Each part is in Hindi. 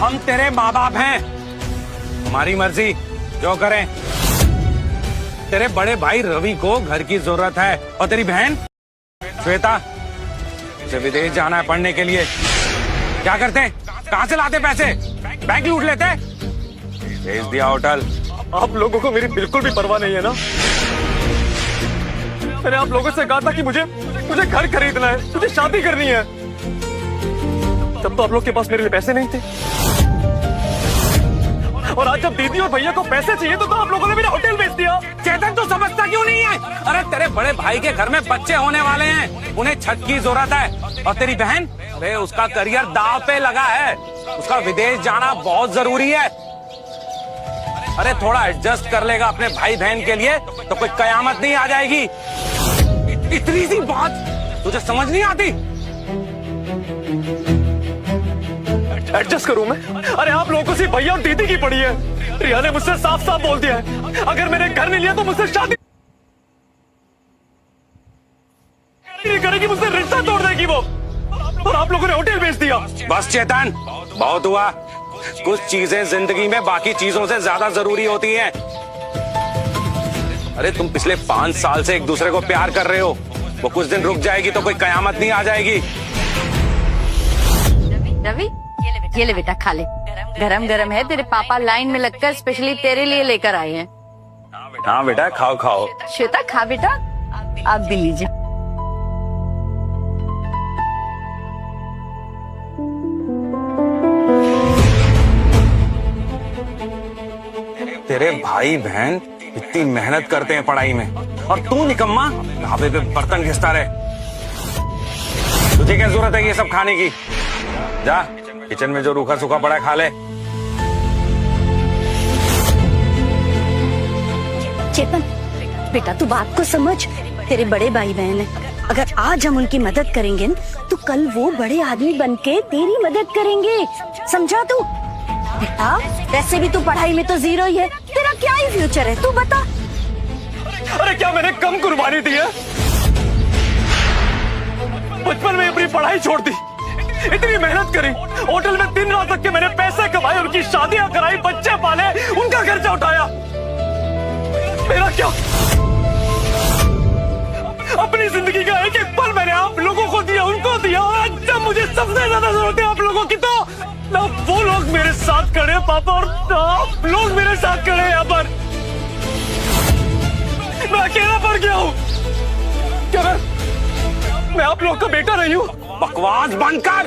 हम तेरे माँ बाप हैं, हमारी मर्जी जो करें। तेरे बड़े भाई रवि को घर की जरूरत है और तेरी बहन श्वेता उसे विदेश जाना है पढ़ने के लिए। क्या करते हैं, कहाँ से लाते पैसे? बैंक लूट लेते? भेज दिया होटल। आप लोगों को मेरी बिल्कुल भी परवाह नहीं है ना? मैंने आप लोगों से कहा था कि मुझे घर खरीदना है, मुझे शादी करनी है। तब तो आप लोग के पास मेरे लिए पैसे नहीं थे, और आज जब दीदी और भैया को पैसे चाहिए तो आप लोगों ने मेरा होटल बेच दिया। चेतन तू समझता क्यों नहीं है? अरे तेरे बड़े भाई के घर में बच्चे होने वाले हैं, उन्हें छत की जरूरत है। और तेरी बहन, अरे उसका करियर दांव पे लगा है, उसका विदेश जाना बहुत जरूरी है। अरे थोड़ा एडजस्ट कर लेगा अपने भाई बहन के लिए तो कोई कयामत नहीं आ जाएगी। इतनी सी बात तुझे समझ नहीं आती? एडजस्ट करूं मैं? अरे आप लोगों को सिर्फ भैया और दीदी की पड़ी है। रिया ने मुझसे साफ साफ बोल दिया है, अगर मैंने घर नहीं लिया तो मुझसे शादी नहीं करेगी, मुझसे रिश्ता तोड़ देगी वो। और आप लोगों ने होटल बेच दिया। बस चेतन, बहुत हुआ। कुछ चीजें जिंदगी में बाकी चीजों से ज्यादा जरूरी होती हैं। अरे तुम पिछले 5 साल से एक दूसरे को प्यार कर रहे हो, वो कुछ दिन रुक जाएगी तो कोई कयामत नहीं आ जाएगी। रवि, ये ले बेटा, खा ले, गरम गरम है। तेरे पापा लाइन में लगकर स्पेशली तेरे लिए लेकर आए हैं। हाँ बेटा, खाओ खाओ। श्वेता खा बेटा, आप भी लीजिए। तेरे भाई बहन इतनी मेहनत करते हैं पढ़ाई में, और तू निकम्मा ढाबे पे बर्तन घिसता रहे। तुझे क्या जरूरत है ये सब खाने की? जा किचन में जो रूखा सूखा पड़ा है खा ले। चेतन बेटा, तू बात को समझ। तेरे बड़े भाई बहन है, अगर आज हम उनकी मदद करेंगे तो कल वो बड़े आदमी बनके तेरी मदद करेंगे, समझा तू? बेटा वैसे भी तू पढ़ाई में तो जीरो ही है, तेरा क्या ही फ्यूचर है, तू बता। अरे क्या मैंने कम कुर्बानी दी है? बचपन में अपनी पढ़ाई छोड़ दी, इतनी मेहनत करी, होटल में दिन रात तक के मैंने पैसे कमाए, उनकी शादियां कराई, बच्चे पाले, उनका खर्चा उठाया। मेरा क्या? अपनी जिंदगी का एक एक पल मैंने आप लोगों को दिया, उनको दिया, और आज जब मुझे सबसे ज्यादा जरूरत है आप लोगों की, तो ना वो लोग मेरे साथ खड़े पापा, और ना आप लोग मेरे साथ खड़े यहाँ पर। मैं अकेला पड़ गया हूँ। क्या मैं आप लोग का बेटा नहीं हूँ? बकवास बंद कर।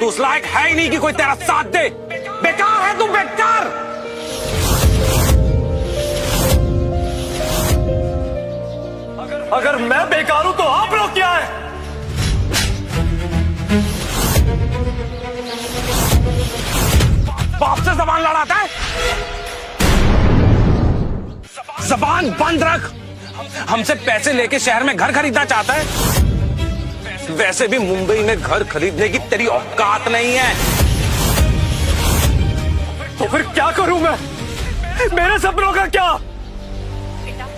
तू उस लायक है ही नहीं कि कोई तेरा साथ दे। बेकार है तू, बेकार। अगर मैं बेकार हूँ तो आप लोग क्या है? बाप से जबान लड़ाता है? जबान बंद रख। हमसे पैसे लेके शहर में घर खरीदना चाहता है? वैसे भी मुंबई में घर खरीदने की तेरी औकात नहीं है। तो फिर क्या करूं मैं? मेरे सपनों का क्या?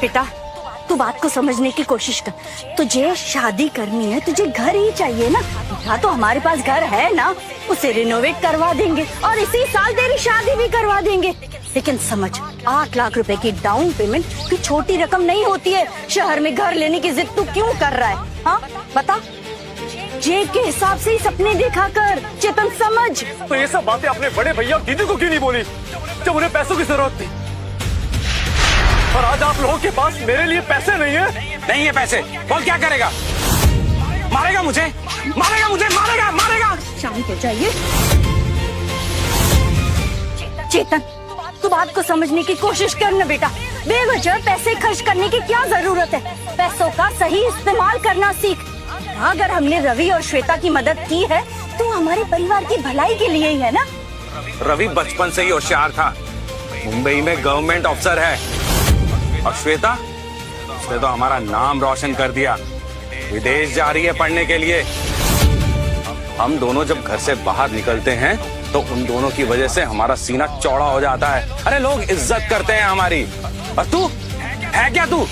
बेटा तू बात को समझने की कोशिश कर। तुझे शादी करनी है, तुझे घर ही चाहिए ना? बेटा तो हमारे पास घर है ना, उसे रिनोवेट करवा देंगे और इसी साल तेरी शादी भी करवा देंगे। लेकिन समझ, 8 लाख रुपए की डाउन पेमेंट कोई छोटी रकम नहीं होती है। शहर में घर लेने की जिद तू क्यों कर रहा है? हाँ बता, जेब के हिसाब से ही सपने देखा कर। चेतन समझ। तो ये सब बातें अपने बड़े भैया और दीदी को क्यों नहीं बोली जब उन्हें पैसों की जरूरत थी? और आज आप लोगों के पास मेरे लिए पैसे नहीं है? नहीं है पैसे, बोल क्या करेगा? मारेगा मुझे, मारेगा मुझे, मारेगा मारेगा। शांत हो जाइए। चेतन तू बात को समझने की कोशिश कर ना बेटा। बेवजह पैसे खर्च करने की क्या जरूरत है? पैसों का सही इस्तेमाल करना सीख। अगर हमने रवि और श्वेता की मदद की है तो हमारे परिवार की भलाई के लिए ही है ना? रवि बचपन से ही होशियार था, मुंबई में गवर्नमेंट अफसर है। और श्वेता, उसने तो हमारा नाम रोशन कर दिया, विदेश जा रही है पढ़ने के लिए। हम दोनों जब घर से बाहर निकलते हैं तो उन दोनों की वजह से हमारा सीना चौड़ा हो जाता है। अरे लोग इज्जत करते हैं हमारी, और तू है क्या तू?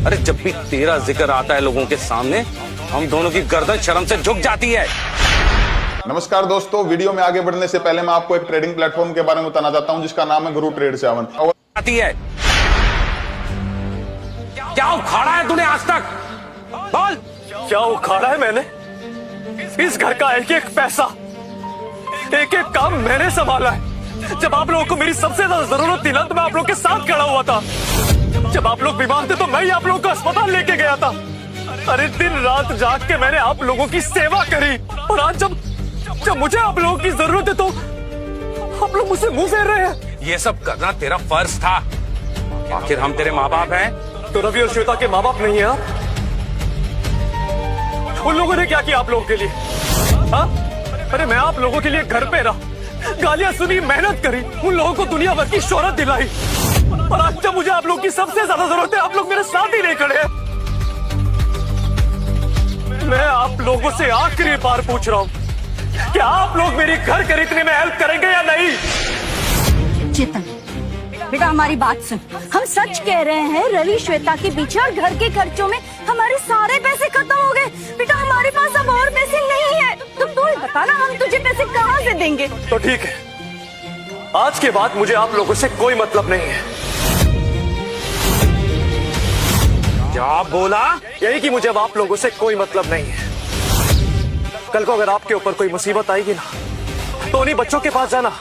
अरे जब भी तेरा जिक्र आता है लोगों के सामने, हम दोनों की गर्दन शर्म से झुक जाती है। नमस्कार दोस्तों, वीडियो में आगे बढ़ने से पहले मैं आपको एक ट्रेडिंग प्लेटफॉर्म के बारे में बताना चाहता हूं जिसका नाम है गुरु ट्रेड 7। आती है क्या उखाड़ा है तूने आज तक? बोल। क्या उखाड़ा है मैंने? इस घर का एक एक पैसा, एक एक काम मैंने संभाला है। जब आप लोगों को मेरी सबसे ज्यादा जरूरत थी ना, तो मैं आप लोगों के साथ खड़ा हुआ था। जब आप लोग बीमार थे तो मैं ही आप लोगों को अस्पताल लेके गया था। अरे दिन रात जाग के मैंने आप लोगों की सेवा करी, और आज जब मुझे आप लोगों की जरूरत है तो आप लोग मुझसे मुंह फेर रहे हैं। ये सब करना तेरा फर्ज था। आखिर हम तेरे माँ बाप हैं। तो रवि और श्वेता के माँ बाप नहीं है आप? उन लोगों ने क्या किया आप लोगों के लिए? हाँ? अरे मैं आप लोगों के लिए घर पे रहा, गालियां सुनी, मेहनत करी, उन लोगों को दुनिया भर की शोहरत दिलाई, और आज जब मुझे आप लोगों की सबसे ज्यादा जरूरत है, आप लोग मेरे साथ ही नहीं खड़े। मैं आप लोगों से आखिरी बार पूछ रहा हूँ, क्या आप लोग मेरी घर खरीदने में हेल्प करेंगे या नहीं? चेतन बेटा, हमारी बात सुन। हम सच कह रहे हैं, रवि श्वेता के पीछे और घर के खर्चों में हमारे सारे पैसे खत्म हो गए। बेटा हमारे पास अब और पैसे नहीं है। तू ही बता ना, हम तुझे पैसे कहाँ से देंगे? तो ठीक है, आज के बाद मुझे आप लोगों से कोई मतलब नहीं है। क्या बोला? यही कि मुझे अब आप लोगों से कोई मतलब नहीं है। कल को अगर आपके ऊपर कोई मुसीबत आएगी ना, तो उन्हीं बच्चों के पास जाना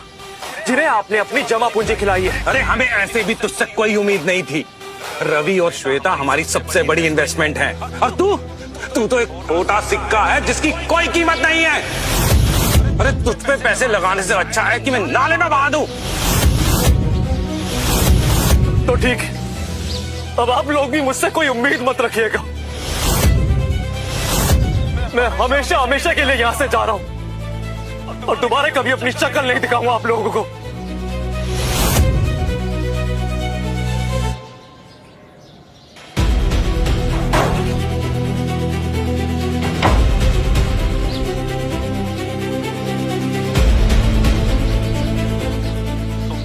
जिन्हें आपने अपनी जमा पूंजी खिलाई है। अरे हमें ऐसे भी तुझसे कोई उम्मीद नहीं थी। रवि और श्वेता हमारी सबसे बड़ी इन्वेस्टमेंट है, और तू तो एक छोटा सिक्का है जिसकी कोई कीमत नहीं है। अरे तुझ पे पैसे लगाने से अच्छा है कि मैं नाले में बहा दूं। तो ठीक है, अब आप लोग भी मुझसे कोई उम्मीद मत रखिएगा। मैं हमेशा हमेशा के लिए यहाँ से जा रहा हूँ, और दोबारा कभी अपनी शक्ल नहीं दिखाऊंगा आप लोगों को।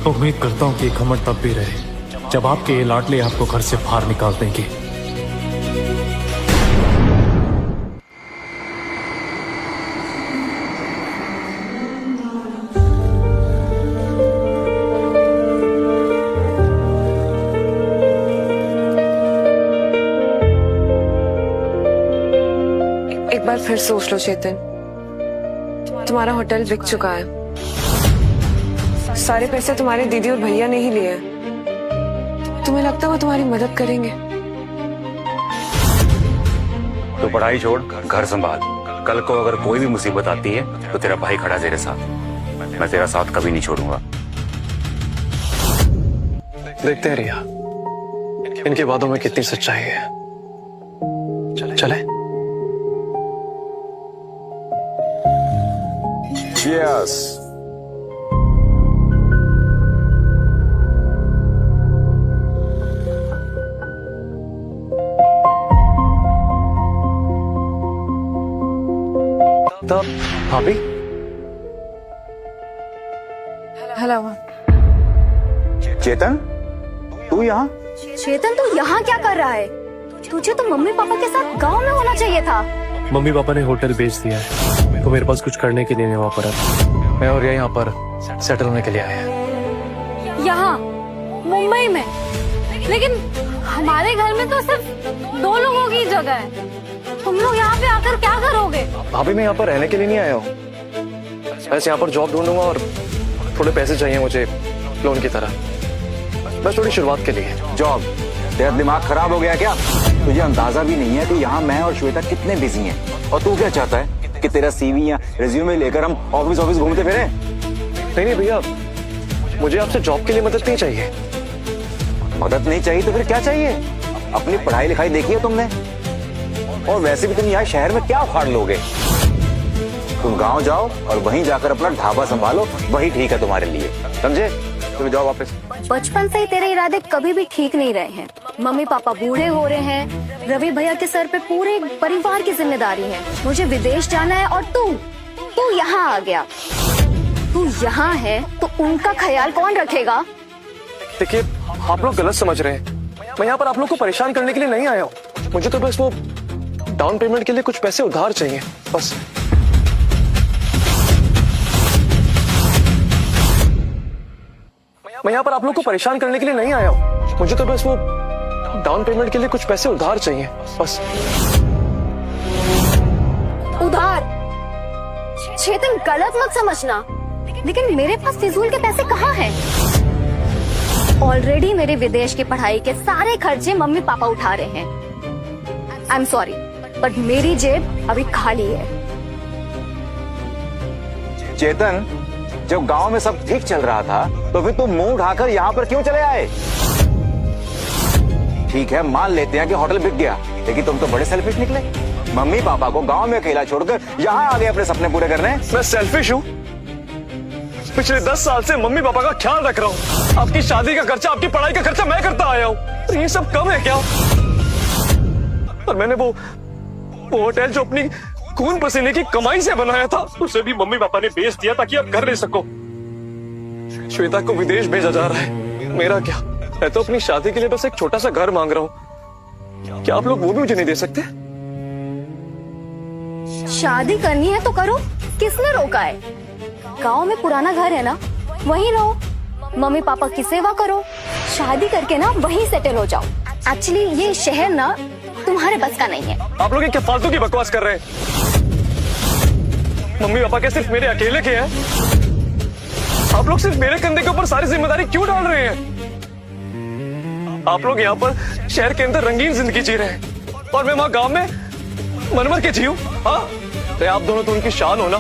उम्मीद करता हूँ कि घमंड तब भी रहे जब आपके ये लाडले आपको घर से बाहर निकाल देंगे। एक बार फिर सोच लो चेतन, तुम्हारा होटल बिक चुका है। सारे पैसे तुम्हारे दीदी और भैया ने ही लिए हैं। तुम्हें लगता है वो तुम्हारी मदद करेंगे? तो पढ़ाई छोड़, घर संभाल। कल को अगर कोई भी मुसीबत आती है तो तेरा भाई खड़ा है तेरे साथ। मैं तेरा साथ कभी नहीं छोड़ूंगा। देखते हैं रिया, इनके वादों में कितनी सच्चाई है। चले? यस। तब भाभी, हेलो। चेतन, तू यहाँ? चेतन तू यहाँ क्या कर रहा है? तुझे तो मम्मी पापा के साथ गांव में होना चाहिए था। मम्मी पापा ने होटल बेच दिया है, तो मेरे पास कुछ करने के लिए नहीं वहाँ पर है। मैं और यहाँ पर सेटल होने के लिए आए हैं। यहाँ मुंबई में? लेकिन हमारे घर में तो सिर्फ 2 लोगों की जगह है। तुम लोग यहाँ पे आकर क्या करोगे? भाभी मैं यहाँ पर रहने के लिए नहीं आया हूँ, बस यहाँ पर जॉब ढूंढूंगा और थोड़े पैसे चाहिए मुझे लोन की तरह, बस थोड़ी शुरुआत के लिए। जॉब? तेरा दिमाग खराब हो गया क्या? तुझे अंदाजा भी नहीं है कि यहाँ मैं और श्वेता कितने बिजी हैं, और तू क्या चाहता है कि तेरा सीवी या रिज्यूमे लेकर हम ऑफिस ऑफिस घूमते फिरें? नहीं भैया, मुझे आपसे जॉब के लिए मदद नहीं चाहिए। मदद नहीं चाहिए तो फिर क्या चाहिए? अपनी पढ़ाई लिखाई देखी है तुमने? और वैसे भी तुम यहाँ शहर में क्या उखाड़ लोगे? तुम गांव जाओ और वहीं जाकर अपना ढाबा संभालो, वही ठीक है तुम्हारे लिए, समझे? तुम जाओ वापस। बचपन से ही तेरे इरादे कभी भी ठीक नहीं रहे हैं। मम्मी पापा बूढ़े हो रहे हैं, रवि भैया के सर पे पूरे परिवार की जिम्मेदारी है। मुझे विदेश जाना है और तू यहाँ आ गया। तू यहाँ है तो उनका ख्याल कौन रखेगा? देखिए, आप लोग गलत समझ रहे हैं। मैं यहाँ पर आप लोग को परेशान करने के लिए नहीं आया हूँ। मुझे तो बस वो डाउन पेमेंट के लिए कुछ पैसे उधार चाहिए, बस। मैं यहाँ पर आप लोग को परेशान करने के लिए नहीं आया हूँ। मुझे तो बस वो डाउन पेमेंट के लिए कुछ पैसे उधार चाहिए बस। उधार? चेतन गलत मत समझना, लेकिन मेरे पास फिजूल के पैसे कहाँ हैं? ऑलरेडी मेरे विदेश की पढ़ाई के सारे खर्चे मम्मी पापा उठा रहे हैं। आई एम सॉरी, बट मेरी जेब अभी खाली है। चेतन, जब गांव में सब ठीक चल रहा था तो फिर तुम मुंह उठाकर यहाँ पर क्यों चले आए? ठीक है, मान लेते हैं कि होटल बिक गया, लेकिन तुम तो बड़े सेल्फिश निकले। मम्मी पापा को गांव में अकेला छोड़कर यहाँ आ गए अपने सपने पूरे करने। मैं सेल्फिश हूँ? पिछले 10 साल से मम्मी पापा का ख्याल रख रहा हूँ। आपकी शादी का खर्चा, आपकी पढ़ाई का खर्चा मैं करता आया हूँ। ये सब कम है क्या? और मैंने वो होटल जो अपनी खून पसीने की कमाई से बनाया था, उसे भी मम्मी पापा ने बेच दिया ताकि आप घर ले सको। श्वेता को विदेश भेजा जा रहा है, मेरा क्या? मैं तो अपनी शादी के लिए बस एक छोटा सा घर मांग रहा हूँ। क्या आप लोग वो भी मुझे नहीं दे सकते? शादी करनी है तो करो, किसने रोका है? गांव में पुराना घर है ना, वहीं रहो, मम्मी पापा की सेवा करो, शादी करके ना वहीं सेटल हो जाओ। एक्चुअली ये शहर ना तुम्हारे बस का नहीं है। आप लोग ये क्या फालतू की बकवास कर रहे हैं? मम्मी पापा क्या सिर्फ मेरे अकेले के हैं? आप लोग सिर्फ मेरे कंधे के ऊपर सारी जिम्मेदारी क्यों डाल रहे हैं? आप लोग यहाँ पर शहर के अंदर रंगीन जिंदगी जी रहे हैं और मैं वहाँ गांव में मनमर के जीऊं? हाँ, अरे आप दोनों तो उनकी शान हो ना।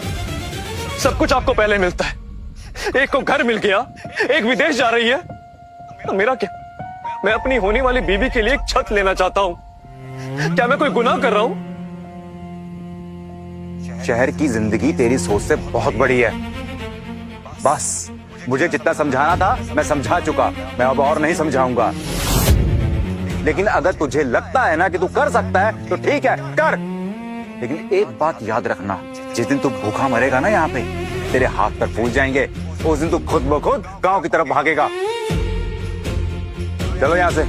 सब कुछ आपको पहले मिलता है। एक को घर मिल गया, एक विदेश जा रही है, तो मेरा क्या? मैं अपनी होने वाली बीवी के लिए एक छत लेना चाहता हूँ। क्या मैं कोई गुनाह कर रहा हूँ? शहर की जिंदगी तेरी सोच से बहुत बड़ी है। बस मुझे जितना समझाना था मैं समझा चुका, मैं अब और नहीं समझाऊंगा। लेकिन अगर तुझे लगता है ना कि तू कर सकता है तो ठीक है, कर। लेकिन एक बात याद रखना, जिस दिन तू भूखा मरेगा ना यहाँ पे, तेरे हाथ पर फूल जाएंगे, उस दिन तू खुद ब खुद गांव की तरफ भागेगा। चलो यहाँ से।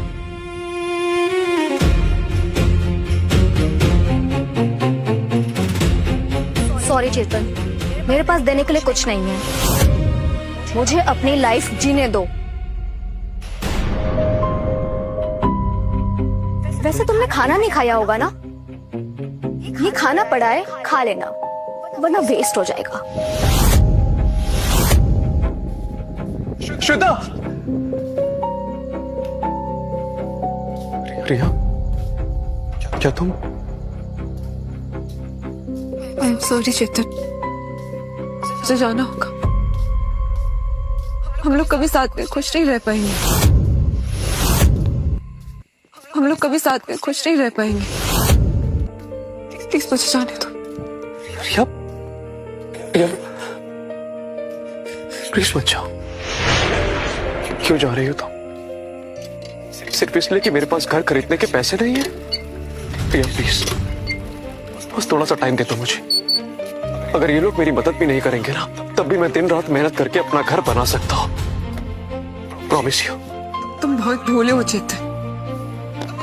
सॉरी चेतन, मेरे पास देने के लिए कुछ नहीं है। मुझे अपनी लाइफ जीने दो। वैसे तुमने खाना नहीं खाया होगा ना? ये खाना पड़ा है, खा लेना, वरना वेस्ट हो जाएगा। श्वेता! प्रिया, क्या तुम? आई एम सॉरी चेतन, मुझे जाना होगा। हम लोग कभी साथ में खुश नहीं रह पाएंगे। हम लोग कभी साथ में खुश नहीं रह पाएंगे। प्लीज मुझे जाने दो। प्रिया, प्रिया, प्लीज मत जाओ। क्यों जा रही हो तुम? सिर्फ इसलिए कि मेरे पास घर खरीदने के पैसे नहीं है? प्रिया प्लीज, बस थोड़ा सा टाइम दे दो मुझे। अगर ये लोग मेरी मदद भी नहीं करेंगे ना, तब भी मैं दिन रात मेहनत करके अपना घर बना सकता हूँ। Promise you. तुम बहुत भोले हो चेतन।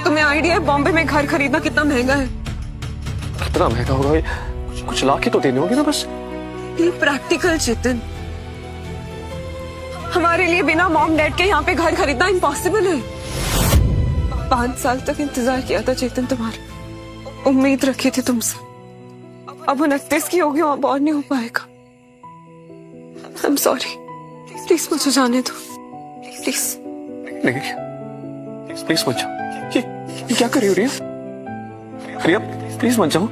तुम्हें आइडिया है बॉम्बे में घर खरीदना कितना महंगा है? कितना महंगा होगा ये? कुछ लाख ही तो देने होंगे ना बस। ये प्रैक्टिकल चेतन, हमारे लिए बिना मॉम डैड के यहाँ पे घर खरीदना इम्पॉसिबल है। 5 साल तक इंतजार किया था चेतन तुम्हारा, उम्मीद रखी थी तुमसे। अब 29 की होगी, अब और नहीं हो पाएगा। आई एम सॉरी, प्लीज मुझे जाने दो, प्लीज। नहीं, प्लीज मत जाओ। ये क्या कर रही हो रिया? रिया प्लीज मत जाओ।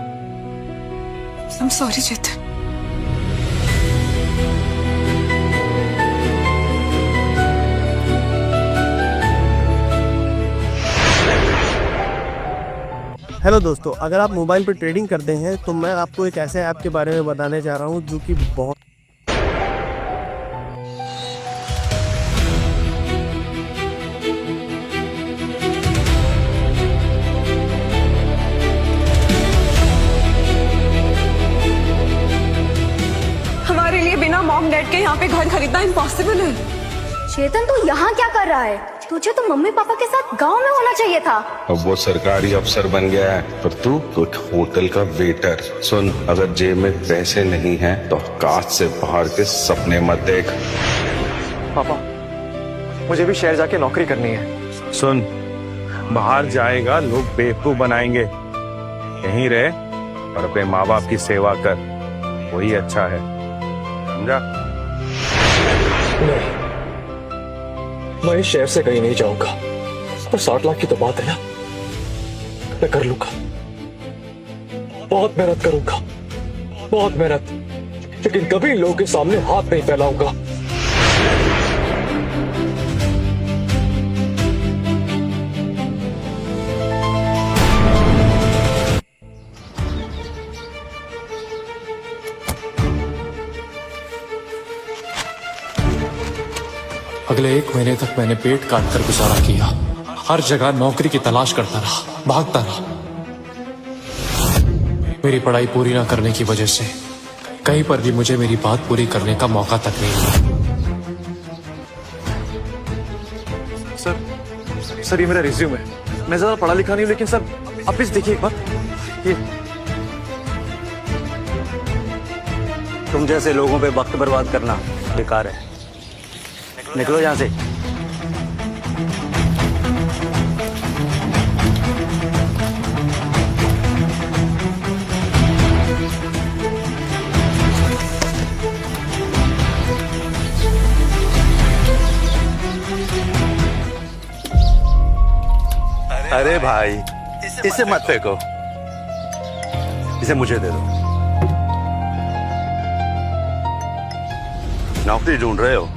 I am sorry Chetan. Hello दोस्तों, अगर आप मोबाइल पर ट्रेडिंग करते हैं तो मैं आपको एक ऐसे ऐप के बारे में बताने जा रहा हूं जो कि बहुत हमारे लिए बिना मॉम डैड के यहाँ पे घर खरीदना इम्पॉसिबल है। चेतन तू यहाँ क्या कर रहा है? तुझे तो मम्मी पापा के साथ गांव में होना चाहिए था। अब वो सरकारी अफसर बन गया है, पर तू एक होटल का वेटर। सुन, अगर जेब में पैसे नहीं हैं तो कांच से बाहर के सपने मत देख। पापा, मुझे भी शहर जाके नौकरी करनी है। सुन, बाहर जाएगा लोग बेवकूफ बनाएंगे, यहीं रहे और अपने माँ बाप की सेवा कर, वही अच्छा है, समझा? नहीं, मैं इस शहर से कहीं नहीं जाऊंगा। पर 60 लाख की तो बात है ना, मैं कर लूंगा, बहुत मेहनत करूंगा, बहुत मेहनत, लेकिन कभी लोगों के सामने हाथ नहीं फैलाऊंगा। अगले 1 महीने तक मैंने पेट काट कर गुजारा किया, हर जगह नौकरी की तलाश करता रहा, भागता रहा। मेरी पढ़ाई पूरी ना करने की वजह से कहीं पर भी मुझे मेरी बात पूरी करने का मौका तक नहीं मिला। सर ये मेरा रिज्यूम है। मैं ज्यादा पढ़ा लिखा नहीं हूं, लेकिन सर आप प्लीज देखिए एक बार। ये तुम जैसे लोगों पे वक्त बर्बाद करना बेकार है, निकलो यहाँ से। अरे भाई, इसे मत फेंको, इसे मुझे दे दो। नौकरी ढूंढ रहे हो,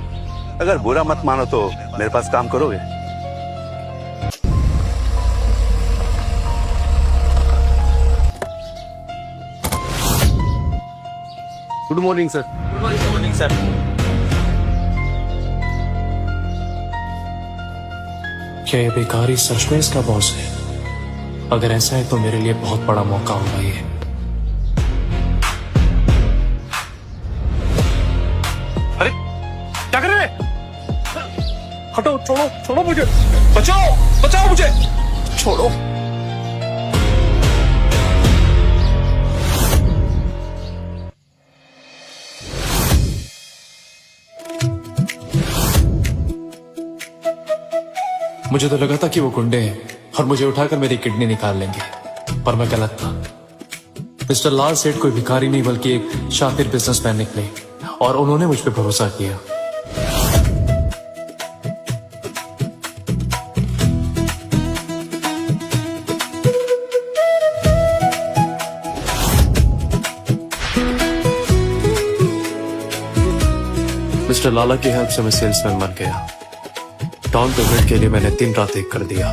अगर बुरा मत मानो तो मेरे पास काम करोगे? Good morning sir. Good morning sir. क्या ये बेकारी सच में इसका बॉस है? अगर ऐसा है तो मेरे लिए बहुत बड़ा मौका होगा ये। अरे क्या कर रहे हैं? हटो, छोड़ो, छोड़ो मुझे, बचाओ, बचाओ मुझे, छोड़ो। मुझे तो लगा था कि वो गुंडे हैं और मुझे उठाकर मेरी किडनी निकाल लेंगे, पर मैं गलत था। मिस्टर लाल सेठ कोई भिखारी नहीं बल्कि एक शातिर बिजनेसमैन निकले और उन्होंने मुझ पर भरोसा किया। मिस्टर लाला की हेल्प से मैं सेल्समैन बन गया। डाउन पेमेंट के लिए मैंने 3 रात एक कर दिया।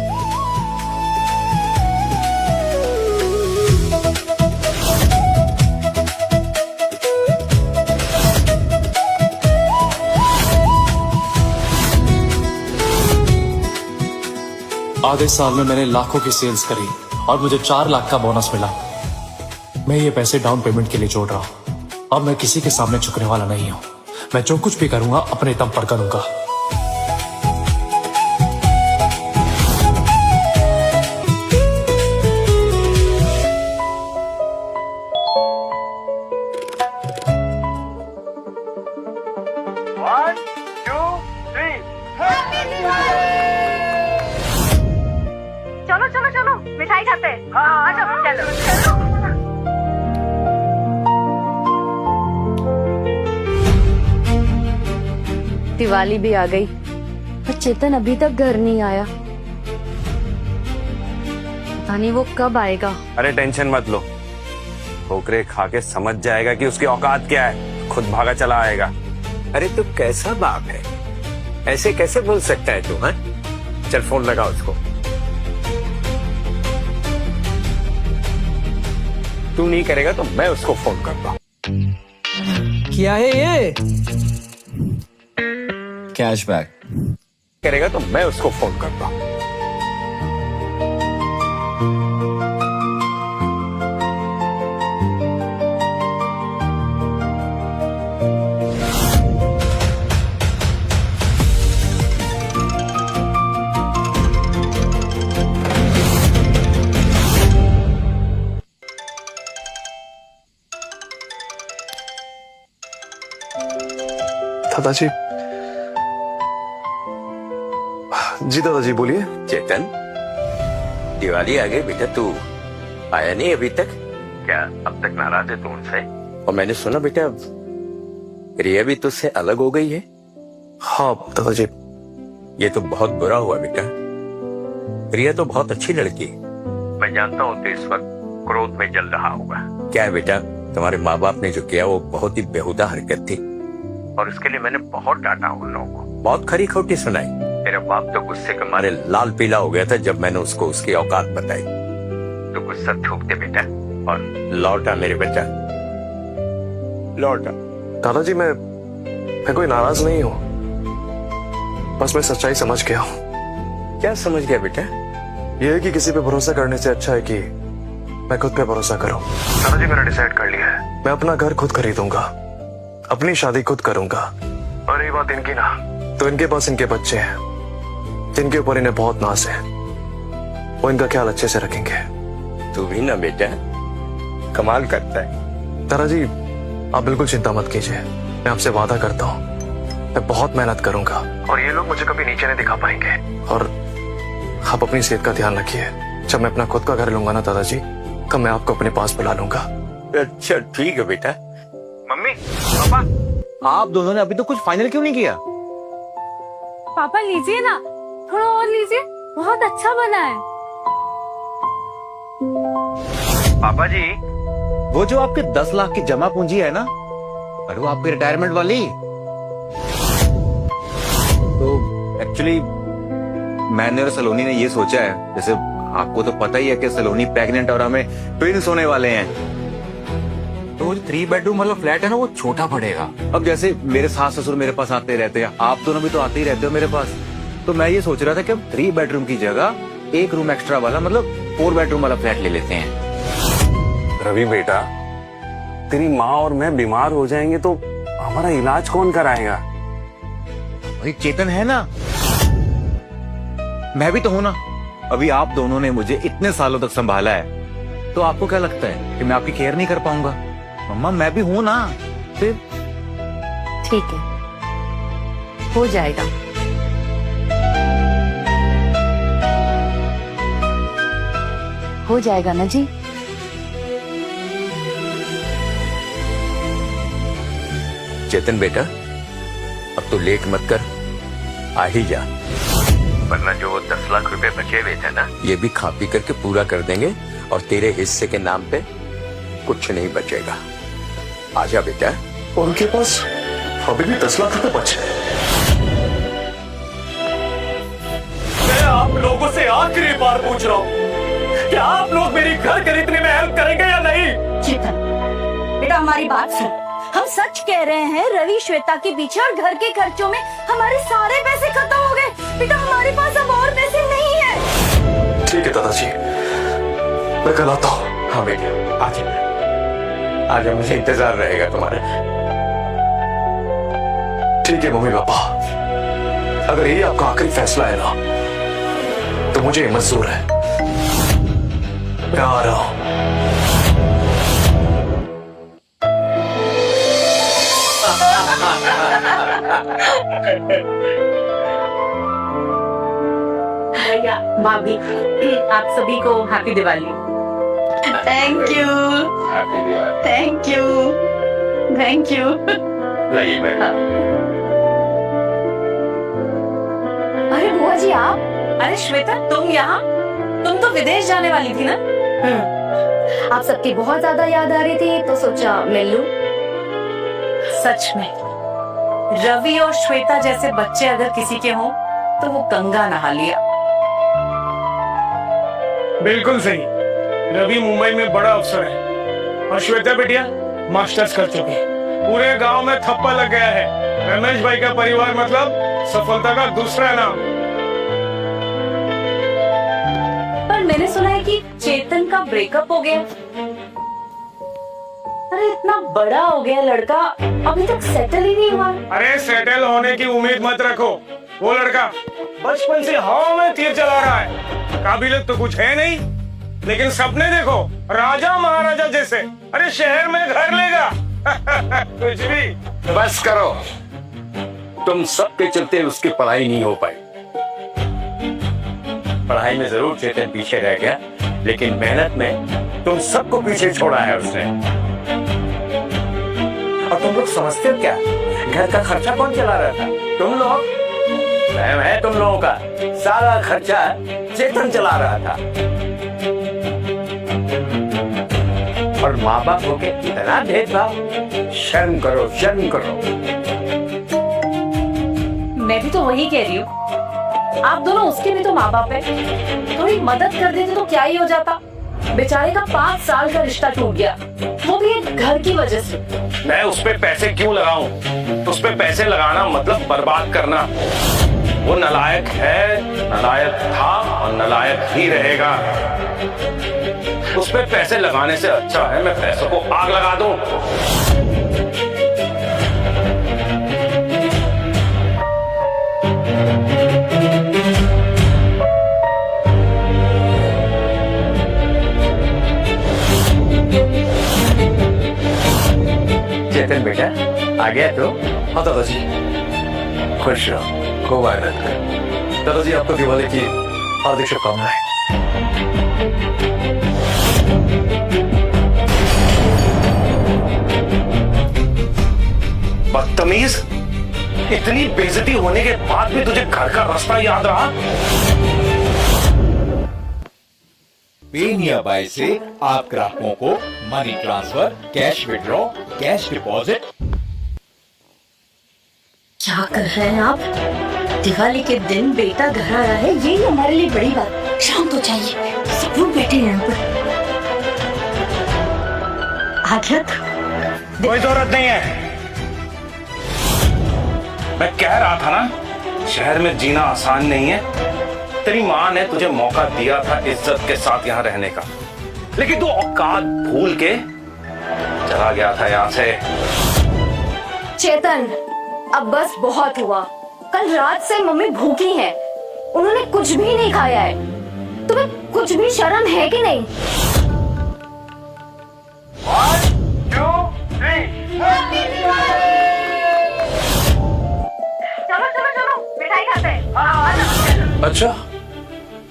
आधे साल में मैंने लाखों की सेल्स करी और मुझे 4 लाख का बोनस मिला। मैं ये पैसे डाउन पेमेंट के लिए जोड़ रहा हूं। अब मैं किसी के सामने झुकने वाला नहीं हूं। मैं जो कुछ भी करूंगा अपने दम पर करूंगा। चलो चलो चलो मिठाई खाते हैं। हाँ चलो चलो। दिवाली भी आ गई पर चेतन अभी तक घर नहीं आया। पता नहीं वो कब आएगा। अरे टेंशन मत लो, ठोकरे खा के समझ जाएगा कि उसकी औकात क्या है, खुद भागा चला आएगा। अरे तू कैसा बाप है, ऐसे कैसे बोल सकता है तू? हाँ चल फोन लगा उसको। तू नहीं करेगा तो मैं उसको फोन करता हूँ। क्या है ये? कैशबैक। करेगा तो मैं उसको फोन करता हूँ। दादाजी, जी दादाजी बोलिए। चेतन, दिवाली आ गई बेटा, तू आया नहीं अभी तक? क्या अब तक नाराज है तू उनसे? और मैंने सुना बेटा रिया भी तुझसे अलग हो गई है। हाँ दादाजी। ये तो बहुत बुरा हुआ बेटा। रिया तो बहुत अच्छी लड़की, मैं जानता हूँ तो इस वक्त क्रोध में जल रहा होगा। क्या है बेटा, तुम्हारे माँ बाप ने जो किया वो बहुत ही बेहुदा हरकत थी और इसके लिए मैंने बहुत डांटा उन लोगों को, बहुत खरी खोटी सुनाई। मेरा बाप तो गुस्से के मारे लाल पीला हो गया था जब मैंने उसको उसकी औकात बताई। तो गुस्सा थूक दे बेटा और लौटा मेरे बेटा, लौटा। दादाजी मैं कोई नाराज नहीं हूँ, बस मैं सच्चाई समझ गया हूँ। क्या समझ गया बेटा? यह है कि किसी पे भरोसा करने से अच्छा है कि मैं खुद पे भरोसा करूं। दादाजी मैंने डिसाइड कर लिया है, मैं अपना घर खुद खरीदूंगा, अपनी शादी खुद करूंगा। और ये बात इनकी ना, तो इनके पास इनके बच्चे हैं जिनके ऊपर इन्हें बहुत नाज है, वो इनका ख्याल अच्छे से रखेंगे। तू भी ना बेटा कमाल करता है। दादाजी आप बिल्कुल चिंता मत कीजिए, मैं आपसे वादा करता हूँ मैं बहुत मेहनत करूंगा और ये लोग मुझे कभी नीचे नहीं दिखा पाएंगे। और आप अपनी सेहत का ध्यान रखिए, जब मैं अपना खुद का घर लूंगा ना दादाजी, तब मैं आपको अपने पास बुला लूंगा। अच्छा ठीक है बेटा। मम्मी, पापा, आप दोनों ने अभी तो कुछ फाइनल क्यों नहीं किया? पापा लीजिए ना, थोड़ा और लीजिए, बहुत अच्छा बना है। पापा जी, वो जो आपके 10 लाख की जमा पूंजी है ना, अरे वो आपकी रिटायरमेंट वाली। तो एक्चुअली मैंने और सलोनी ने ये सोचा है, जैसे आपको तो पता ही है कि सलोनी प्रेग्नेंट और हमें ट्विंस होने वाले हैं, तो वो जो 3 बेडरूम वाला फ्लैट है ना वो छोटा पड़ेगा। अब जैसे मेरे सास ससुर मेरे पास आते रहते हैं, आप दोनों भी तो आते ही रहते हो मेरे पास, तो मैं ये सोच रहा था कि अब 3 बेडरूम की जगह 1 रूम एक्स्ट्रा वाला, मतलब 4 बेडरूम वाला फ्लैट ले लेते हैं। रवि बेटा, तेरी माँ और मैं बीमार हो जाएंगे तो हमारा इलाज कौन कराएगा? भाई चेतन है ना, मैं भी तो हूं ना। अभी आप दोनों ने मुझे इतने सालों तक संभाला है, तो आपको क्या लगता है कि मैं आपकी केयर नहीं कर पाऊंगा? मम्मा मैं भी हूं ना। फिर ठीक है, हो जाएगा। हो जाएगा ना जी। चेतन बेटा, अब तो लेट मत कर, आ ही जा, वरना जो वो 10 लाख रुपए बचे हुए थे ना, ये भी खा पी करके पूरा कर देंगे और तेरे हिस्से के नाम पे कुछ नहीं बचेगा। आजा बेटा। उनके पास अभी भी 10 लाख रुपए बचे। मैं आप लोगों से आखिरी बार पूछ रहा हूँ, क्या आप लोग मेरी घर खरीदने में हेल्प करेंगे या नहीं? चेतन बेटा हमारी बात सुन, हम सच कह रहे हैं, रवि श्वेता के पीछे और घर के खर्चों में हमारे सारे पैसे खत्म हो गए बेटा, हमारे पास अब और पैसे नहीं है। ठीक है दादाजी, मैं कल आता हूँ। हाँ बेटा आजा, आजा, मुझे इंतजार रहेगा तुम्हारा। ठीक है मम्मी पापा, अगर ये आपका आखिरी फैसला है ना, तो मुझे मंजूर है, मैं आ रहा हूं। भैया भाभी, आप सभी को happy Diwali. Thank you, thank you, thank you. अरे बुआ जी आप, अरे श्वेता तुम यहाँ, तुम तो विदेश जाने वाली थी ना? आप सबकी बहुत ज्यादा याद आ रही थी तो सोचा मिल लूं। सच में रवि और श्वेता जैसे बच्चे अगर किसी के हों तो वो गंगा नहा लिया। बिल्कुल सही, रवि मुंबई में बड़ा अफसर है और श्वेता बिटिया मास्टर्स कर चुकी है। पूरे गांव में थप्पा लग गया है, रमेश भाई का परिवार मतलब सफलता का दूसरा नाम। पर मैंने सुना है कि चेतन का ब्रेकअप हो गया। अरे इतना बड़ा हो गया लड़का, अभी तक सेटल ही नहीं हुआ। अरे सेटल होने की उम्मीद मत रखो, वो लड़का बचपन से हवा में तीर चला रहा है। काबिलियत तो कुछ है नहीं, लेकिन सपने देखो राजा महाराजा जैसे। अरे शहर में घर लेगा कुछ भी। बस करो, तुम सबके चलते उसकी पढ़ाई नहीं हो पाई। पढ़ाई में जरूर चेतन पीछे रह गया, लेकिन मेहनत में तुम सबको पीछे छोड़ा है उसने। और तुम लोग समझते हो क्या, घर का खर्चा कौन चला रहा था? तुम लोग। वहम है तुम लोगों का, सारा खर्चा चेतन चला रहा था। और माँ बाप होके इतना भेदभाव, शर्म करो, शर्म करो। मैं भी तो वही कह रही हूँ, आप दोनों उसके भी तो माँ बाप है, थोड़ी मदद कर देते तो क्या ही हो जाता। बेचारे का 5 साल का रिश्ता टूट गया, वो भी एक घर की वजह से। मैं उस पे पैसे क्यों लगाऊं? उस पे पैसे लगाना मतलब बर्बाद करना। वो नालायक है, नालायक था और नालायक ही रहेगा। उस पे पैसे लगाने से अच्छा है मैं पैसों को आग लगा दूं। चेतन बेटा आ गया तो? हाँ दादाजी। खुश रहो, खूब आनंद करो। दादाजी आपको दिवाली की हार्दिक शुभकामनाएं। बदतमीज, इतनी बेइज्जती होने के बाद भी तुझे घर का रास्ता याद रहा? पेनिया बाय से आप ग्राहकों को money transfer, cash withdraw, cash deposit. क्या कर रहे हैं आप? दिवाली के दिन बेटा घर आया है, यही हमारे लिए बड़ी बात। शांत हो जाइए, सब लोग बैठे हैं यहाँ पर। आ गया था? कोई जरूरत नहीं है। मैं कह रहा था ना, शहर में जीना आसान नहीं है। तेरी माँ ने तुझे मौका दिया था इज्जत के साथ यहाँ रहने का, लेकिन तू औकात भूल के चला गया था यहाँ से। चेतन, अब बस बहुत हुआ। कल रात से मम्मी भूखी है, उन्होंने कुछ भी नहीं खाया है। तुम्हें कुछ भी शर्म है कि नहीं? 1, 2, 3। चलो चलो चलो, मिठाई खाते हैं। अच्छा,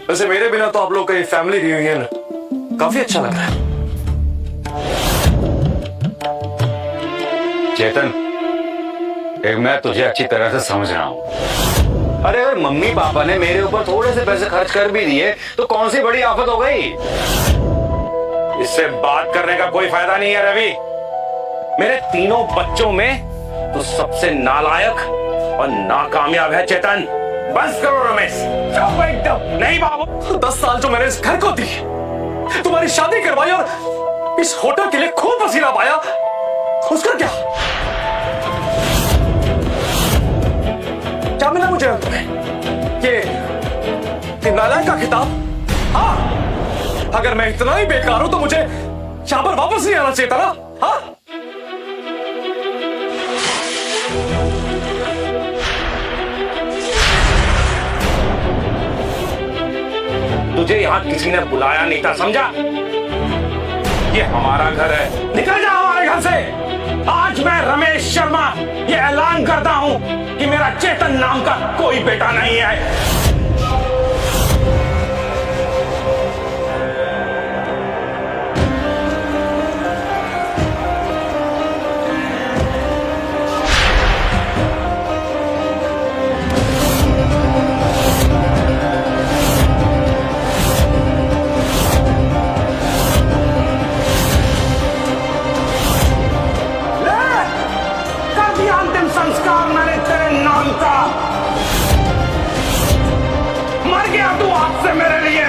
वैसे मेरे बिना तो आप लोग का ये फैमिली रियूनियन काफी अच्छा लग रहा है। चेतन, एक मैं तुझे अच्छी तरह से समझ रहा हूँ। अरे अगर मम्मी पापा ने मेरे ऊपर थोड़े से पैसे खर्च कर भी दिए तो कौन सी बड़ी आफत हो गई? इससे बात करने का कोई फायदा नहीं है रवि। मेरे तीनों बच्चों में तू सबसे नालायक और नाकामयाब है चेतन। बस करो रमेश, चुप एकदम। नहीं बाबू, 10 साल जो मैंने इस घर को दी, तुम्हारी शादी करवाई और इस होटल के लिए खूब पसीना पाया, उसका क्या? क्या मिला मुझे तुम्हें? ये नालायक का खिताब? हाँ, अगर मैं इतना ही बेकार हूं तो मुझे यहां पर वापस नहीं आना चाहिए था ना? हाँ? तुझे यहाँ किसी ने बुलाया नहीं था, समझा? ये हमारा घर है, निकल जा हमारे घर से। आज मैं रमेश शर्मा ये ऐलान करता हूँ कि मेरा चेतन नाम का कोई बेटा नहीं है। संस्कार मैंने तेरे नाम का। मर गया तू आज से मेरे लिए।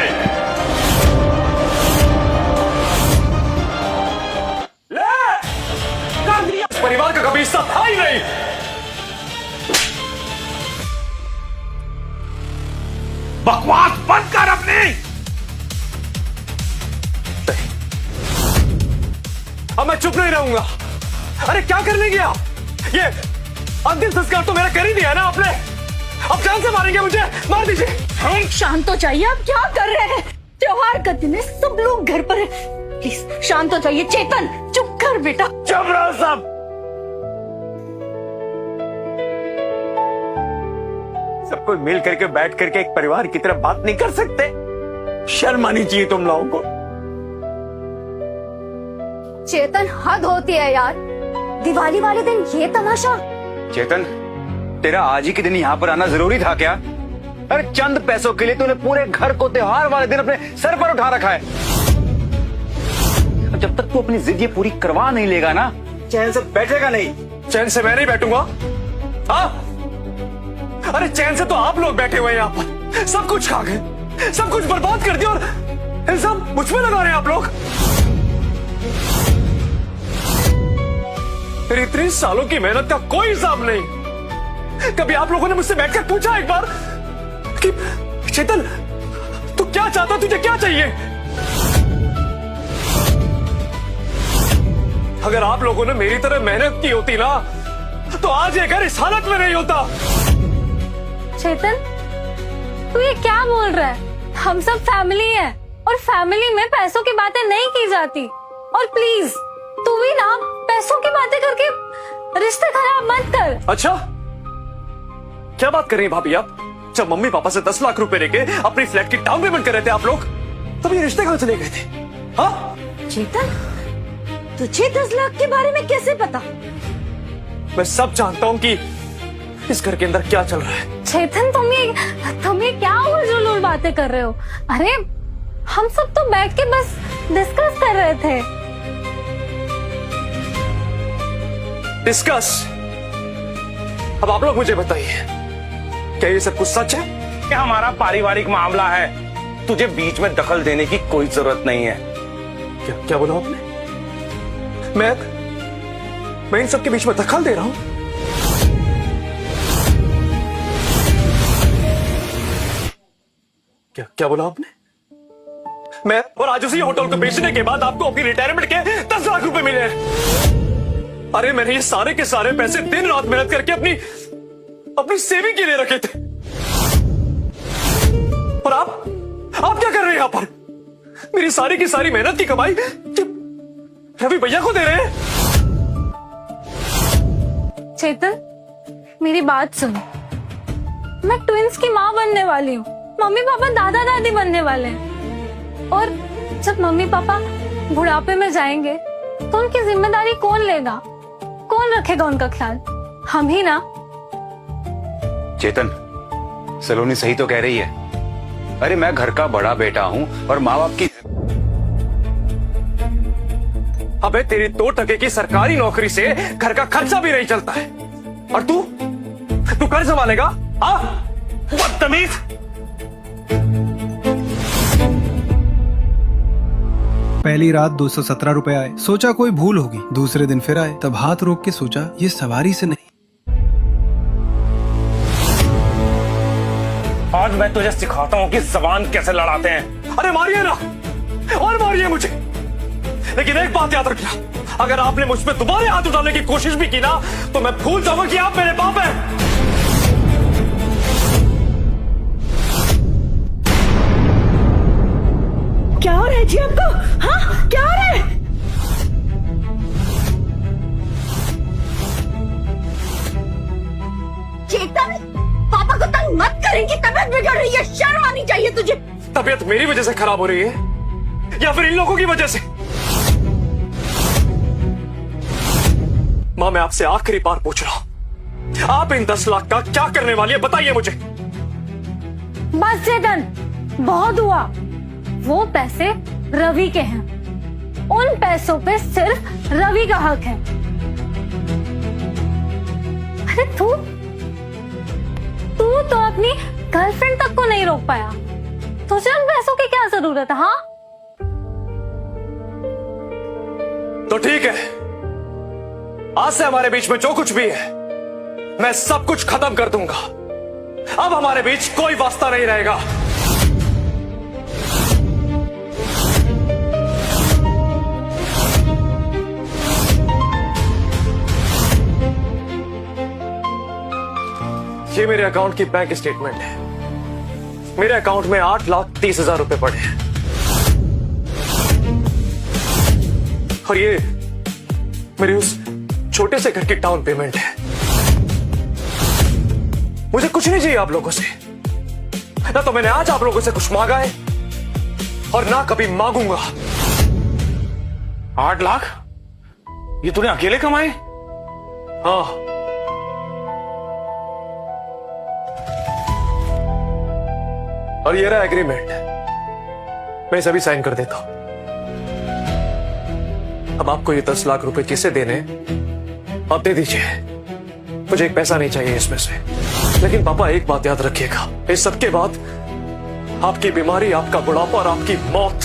ले कर दिया। परिवार का कभी हिस्सा था ही नहीं। बकवास बंद कर अपनी। अब मैं चुप नहीं रहूंगा। अरे क्या करने गया? ये अंतिम संस्कार तो मेरा कर ही दिया ना आपने। अब जान से मारेंगे मुझे, मार दीजिए। शांत हो जाइए, आप क्या कर रहे हैं? त्योहार का दिन है, सब लोग घर पर है। प्लीज शांत हो जाइए। चेतन चुप कर बेटा। चुप रहो सब। सब कोई मिल करके बैठ करके एक परिवार की तरह बात नहीं कर सकते? शर्म आनी चाहिए तुम लोगों को। चेतन, हद होती है यार। दिवाली वाले दिन ये तमाशा। चेतन, तेरा आज ही के दिन यहाँ पर आना जरूरी था क्या? अरे चंद पैसों के लिए तूने पूरे घर को त्योहार वाले दिन अपने सर पर उठा रखा है। जब तक तू अपनी जिद ये पूरी करवा नहीं लेगा ना, चैन से बैठेगा नहीं। चैन से मैं नहीं बैठूंगा। हाँ, अरे चैन से तो आप लोग बैठे हुए हैं यहाँ पर, सब कुछ खा गए, सब कुछ बर्बाद कर दिया और इल्जाम मुझ पे लगा रहे हैं आप लोग। मेरी इतनी सालों की मेहनत का कोई हिसाब नहीं। कभी आप लोगों ने मुझसे बैठकर पूछा एक बार कि चेतन तू क्या चाहता, तुझे क्या चाहिए? अगर आप लोगों ने मेरी तरह मेहनत की होती ना, तो आज ये घर इस हालत में नहीं होता। चेतन, तू ये क्या बोल रहा है? हम सब फैमिली है और फैमिली में पैसों की बातें नहीं की जाती। और प्लीज तू भी ना पैसों की बातें करके रिश्ते खराब मत कर। अच्छा, क्या बात कर रही हैं भाभी आप? जब मम्मी पापा से 10 लाख रुपए लेके अपनी फ्लैट की डाउन पेमेंट कर रहे थे आप लोग, तब ये रिश्ते कहां चले गए थे? हाँ? चेतन, तुझे 10 लाख के बारे में कैसे पता? मैं सब जानता हूँ कि इस घर के अंदर क्या चल रहा है। चेतन, तुम ये क्या उलझुल बातें कर रहे हो? अरे हम सब तो बैठ के बस डिस्कस कर रहे थे। डिस्कस? अब आप लोग मुझे बताइए, क्या ये सब कुछ सच है? ये हमारा पारिवारिक मामला है, तुझे बीच में दखल देने की कोई जरूरत नहीं है। क्या बोला आपने? मैं इन सब के बीच में दखल दे रहा हूं? क्या बोला आपने? मैं और आज उसी होटल को बेचने के बाद आपको अपनी रिटायरमेंट के 10 लाख रुपए मिले हैं। अरे मैंने ये सारे के सारे पैसे दिन रात मेहनत करके अपनी सेविंग के लिए रखे थे। और आप क्या कर रहे हैं यहां पर? मेरी सारी की सारी मेहनत की कमाई रवि भैया को दे रहे हैं। चेतन, मेरी बात सुन। मैं ट्विंस की माँ बनने वाली हूँ। मम्मी पापा दादा दादी बनने वाले हैं। और जब मम्मी पापा बुढ़ापे में जाएंगे तो उनकी जिम्मेदारी कौन लेगा? कौन रखेगा उनका ख्याल? हम ही ना। चेतन, सलोनी सही तो कह रही है। अरे मैं घर का बड़ा बेटा हूं और माँ बाप की। अबे तेरी 2% की सरकारी नौकरी से घर का खर्चा भी नहीं चलता है, और तू कर्ज संभालेगा? हाँ, बदतमीज। पहली रात 217 रुपए आए, सोचा कोई भूल होगी। दूसरे दिन फिर आए, तब हाथ रोक के सोचा ये सवारी से नहीं। आज मैं तुझे सिखाता हूँ कि जबान कैसे लड़ाते हैं। अरे मारिए ना, और मारिए मुझे, लेकिन एक बात याद रखना, अगर आपने मुझ पे दोबारा हाथ उठाने की कोशिश भी की ना, तो मैं भूल जाऊंगा कि आप मेरे बाप हैं। क्या हो रहा है जी आपको? हाँ, क्या हो रहा है? चेतन, पापा को तंग मत करेंगे, तबीयत बिगड़ रही है, शर्म आनी चाहिए तुझे। तबीयत मेरी वजह से खराब हो रही है या फिर इन लोगों की वजह से? माँ, मैं आपसे आखिरी बार पूछ रहा हूं, आप इन 10 लाख का क्या करने वाली है, बताइए मुझे। बस चेतन, बहुत हुआ। वो पैसे रवि के हैं, उन पैसों पे सिर्फ रवि का हक है। अरे तू तो अपनी गर्लफ्रेंड तक को नहीं रोक पाया, तुझे उन पैसों की क्या जरूरत है? हाँ, तो ठीक है, आज से हमारे बीच में जो कुछ भी है मैं सब कुछ खत्म कर दूंगा। अब हमारे बीच कोई वास्ता नहीं रहेगा। ये मेरे अकाउंट की बैंक स्टेटमेंट है। मेरे अकाउंट में 8,30,000 रुपए पड़े हैं, और ये मेरे उस छोटे से घर की डाउन पेमेंट है। मुझे कुछ नहीं चाहिए आप लोगों से। ना तो मैंने आज आप लोगों से कुछ मांगा है और ना कभी मांगूंगा। 8 लाख ये तूने अकेले कमाए? हाँ, और ये रहा एग्रीमेंट, मैं इसे भी साइन कर देता हूं। अब आपको ये 10 लाख रुपए किसे देने आप दे दीजिए, मुझे एक पैसा नहीं चाहिए इसमें से। लेकिन पापा एक बात याद रखिएगा, इस सबके बाद आपकी बीमारी, आपका बुढ़ापा और आपकी मौत,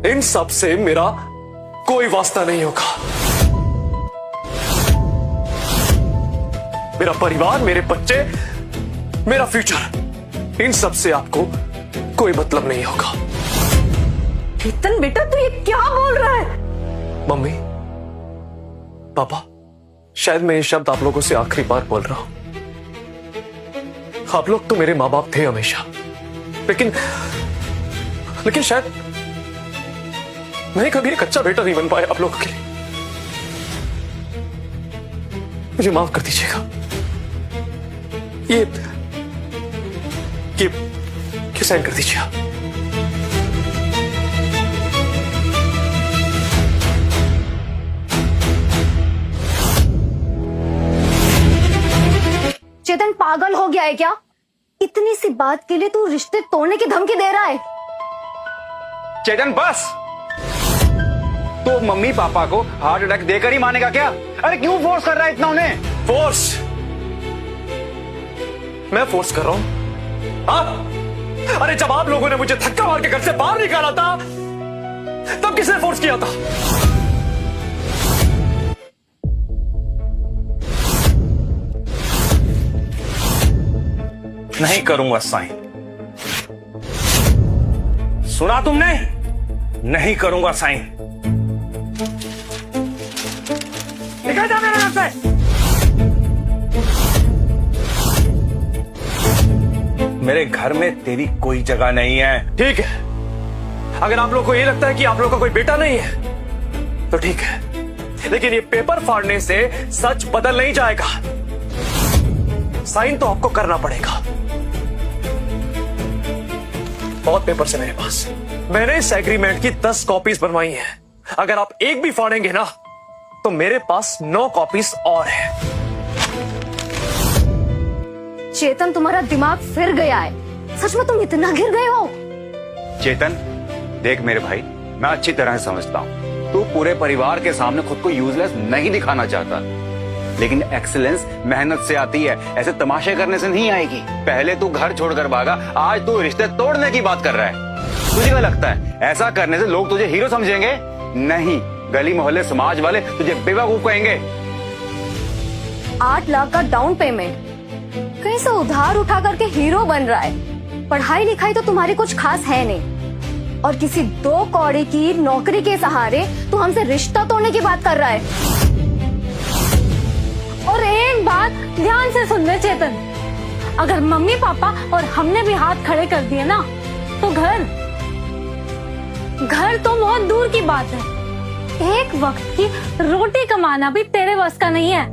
इन सब से मेरा कोई वास्ता नहीं होगा। मेरा परिवार, मेरे बच्चे, मेरा फ्यूचर, इन सब से आपको कोई मतलब नहीं होगा। चेतन बेटा तू ये क्या बोल रहा है? मम्मी, पापा, शायद मैं ये शब्द आप लोगों से आखिरी बार बोल रहा हूं। आप लोग तो मेरे माँ बाप थे हमेशा, लेकिन शायद मैं कभी एक अच्छा बेटा नहीं बन पाया आप लोगों के लिए। मुझे माफ कर दीजिएगा। ये साइन कर दीजिए आप। चेतन पागल हो गया है क्या? इतनी सी बात के लिए तू रिश्ते तोड़ने की धमकी दे रहा है? चेतन बस, तो मम्मी पापा को हार्ट अटैक देकर ही मानेगा क्या? अरे क्यों फोर्स कर रहा है इतना उन्हें? फोर्स? मैं फोर्स कर रहा हूं? हाँ? अरे जब आप लोगों ने मुझे धक्का मार के घर से बाहर निकाला था, तब किसने फोर्स किया था? नहीं करूंगा साइन। सुना तुमने? नहीं करूंगा साइन। निकल जा मेरे घर से। मेरे घर में तेरी कोई जगह नहीं है। ठीक है, अगर आप लोग को ये लगता है कि आप लोग का कोई बेटा नहीं है तो ठीक है, लेकिन ये पेपर फाड़ने से सच बदल नहीं जाएगा। साइन तो आपको करना पड़ेगा। बहुत पेपर्स है मेरे पास, मैंने इस एग्रीमेंट की 10 कॉपीज बनवाई हैं। अगर आप एक भी फाड़ेंगे ना तो मेरे पास 9 कॉपीज और है। चेतन तुम्हारा दिमाग फिर गया है, सच में तुम इतना गिर गए हो? चेतन देख मेरे भाई, मैं अच्छी तरह से समझता हूँ तू पूरे परिवार के सामने खुद को यूजलेस नहीं दिखाना चाहता, लेकिन एक्सीलेंस मेहनत से आती है, ऐसे तमाशे करने से नहीं आएगी। पहले तू घर छोड़कर भागा, आज तू रिश्ते तोड़ने की बात कर रहा है। तुझे क्या लगता है ऐसा करने से लोग तुझे हीरो समझेंगे? नहीं, गली मोहल्ले समाज वाले तुझे बेवकूफ कहेंगे। 8 लाख का डाउन पेमेंट कहीं से उधार उठा करके हीरो बन रहा है। पढ़ाई लिखाई तो तुम्हारी कुछ खास है नहीं, और किसी 2 कौड़ी की नौकरी के सहारे तू हमसे रिश्ता तोड़ने की बात कर रहा है। और एक बात ध्यान से सुन ले चेतन, अगर मम्मी पापा और हमने भी हाथ खड़े कर दिए ना तो घर तो बहुत दूर की बात है। एक वक्त की रोटी कमाना भी तेरे बस का नहीं है।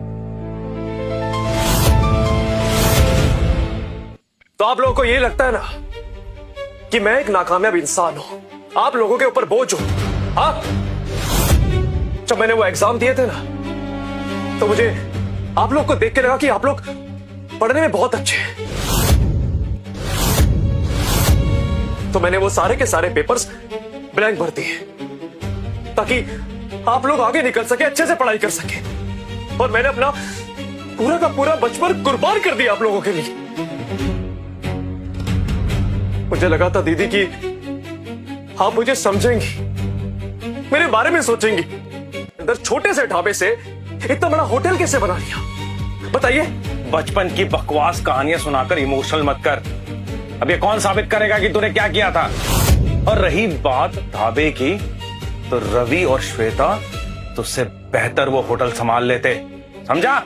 तो आप लोगों को ये लगता है ना कि मैं एक नाकामयाब इंसान हूं, आप लोगों के ऊपर बोझ हूं? हाँ, जब मैंने वो एग्जाम दिए थे ना तो मुझे आप लोग को देख के लगा कि आप लोग पढ़ने में बहुत अच्छे हैं, तो मैंने वो सारे के सारे पेपर्स ब्लैंक भर दिए ताकि आप लोग आगे निकल सके, अच्छे से पढ़ाई कर सके। और मैंने अपना पूरा का पूरा बचपन कुर्बान कर दिया आप लोगों के लिए। मुझे लगा था दीदी कि आप मुझे समझेंगी, मेरे बारे में सोचेंगी। अंदर छोटे से ढाबे से इतना बड़ा होटल कैसे बना लिया बताइए? बचपन की बकवास कहानियां सुनाकर इमोशनल मत कर। अब ये कौन साबित करेगा कि तूने क्या किया था? और रही बात ढाबे की, तो रवि और श्वेता तुझसे बेहतर वो होटल संभाल लेते, समझा?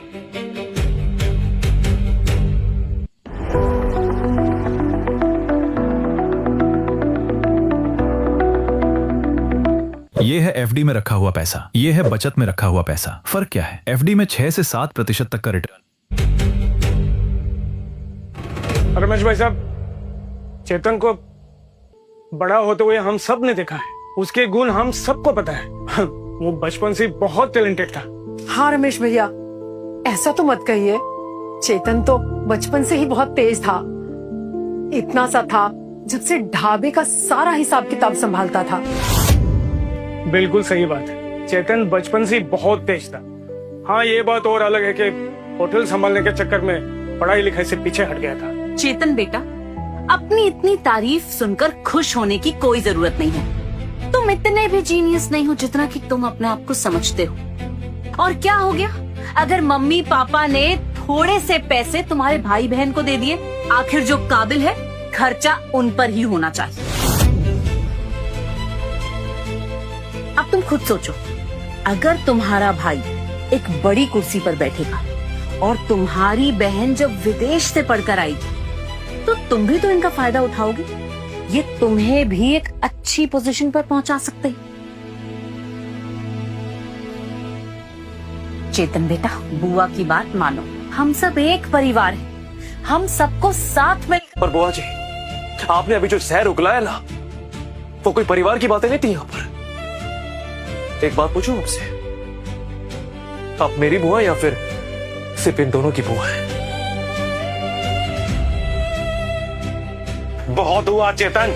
ये है एफडी में रखा हुआ पैसा, ये है बचत में रखा हुआ पैसा। फर्क क्या है? एफडी में 6 से 7% तक का रिटर्न, रमेश भाई साहब, चेतन को बड़ा होते हुए हम सब ने देखा है। उसके गुण हम सबको पता है। वो बचपन से बहुत टैलेंटेड था। हाँ रमेश भैया, ऐसा तो मत कहिए। चेतन तो बचपन से ही बहुत तेज था। इतना सा था जब से ढाबे का सारा हिसाब किताब संभालता था। बिल्कुल सही बात है, चेतन बचपन से बहुत तेज था। हाँ, ये बात और अलग है कि होटल संभालने के चक्कर में पढ़ाई लिखाई से पीछे हट गया था। चेतन बेटा, अपनी इतनी तारीफ सुनकर खुश होने की कोई जरूरत नहीं है। तुम इतने भी जीनियस नहीं हो जितना कि तुम अपने आप को समझते हो। और क्या हो गया अगर मम्मी पापा ने थोड़े से पैसे तुम्हारे भाई बहन को दे दिए? आखिर जो काबिल है खर्चा उन पर ही होना चाहिए। अब तुम खुद सोचो, अगर तुम्हारा भाई एक बड़ी कुर्सी पर बैठेगा और तुम्हारी बहन जब विदेश से पढ़कर आएगी तो तुम भी तो इनका फायदा उठाओगे। ये तुम्हें भी एक अच्छी पोजीशन पर पहुंचा सकते हैं। चेतन बेटा, बुआ की बात मानो, हम सब एक परिवार हैं। हम सबको साथ में। पर बुआ जी, आपने अभी जो शहर उगलाया ना, वो कोई परिवार की बातें नहीं थी यहाँ पर। एक बात पूछूं आपसे, आप मेरी बुआ या फिर सिर्फ इन दोनों की बुआ है? बहुत हुआ चेतन,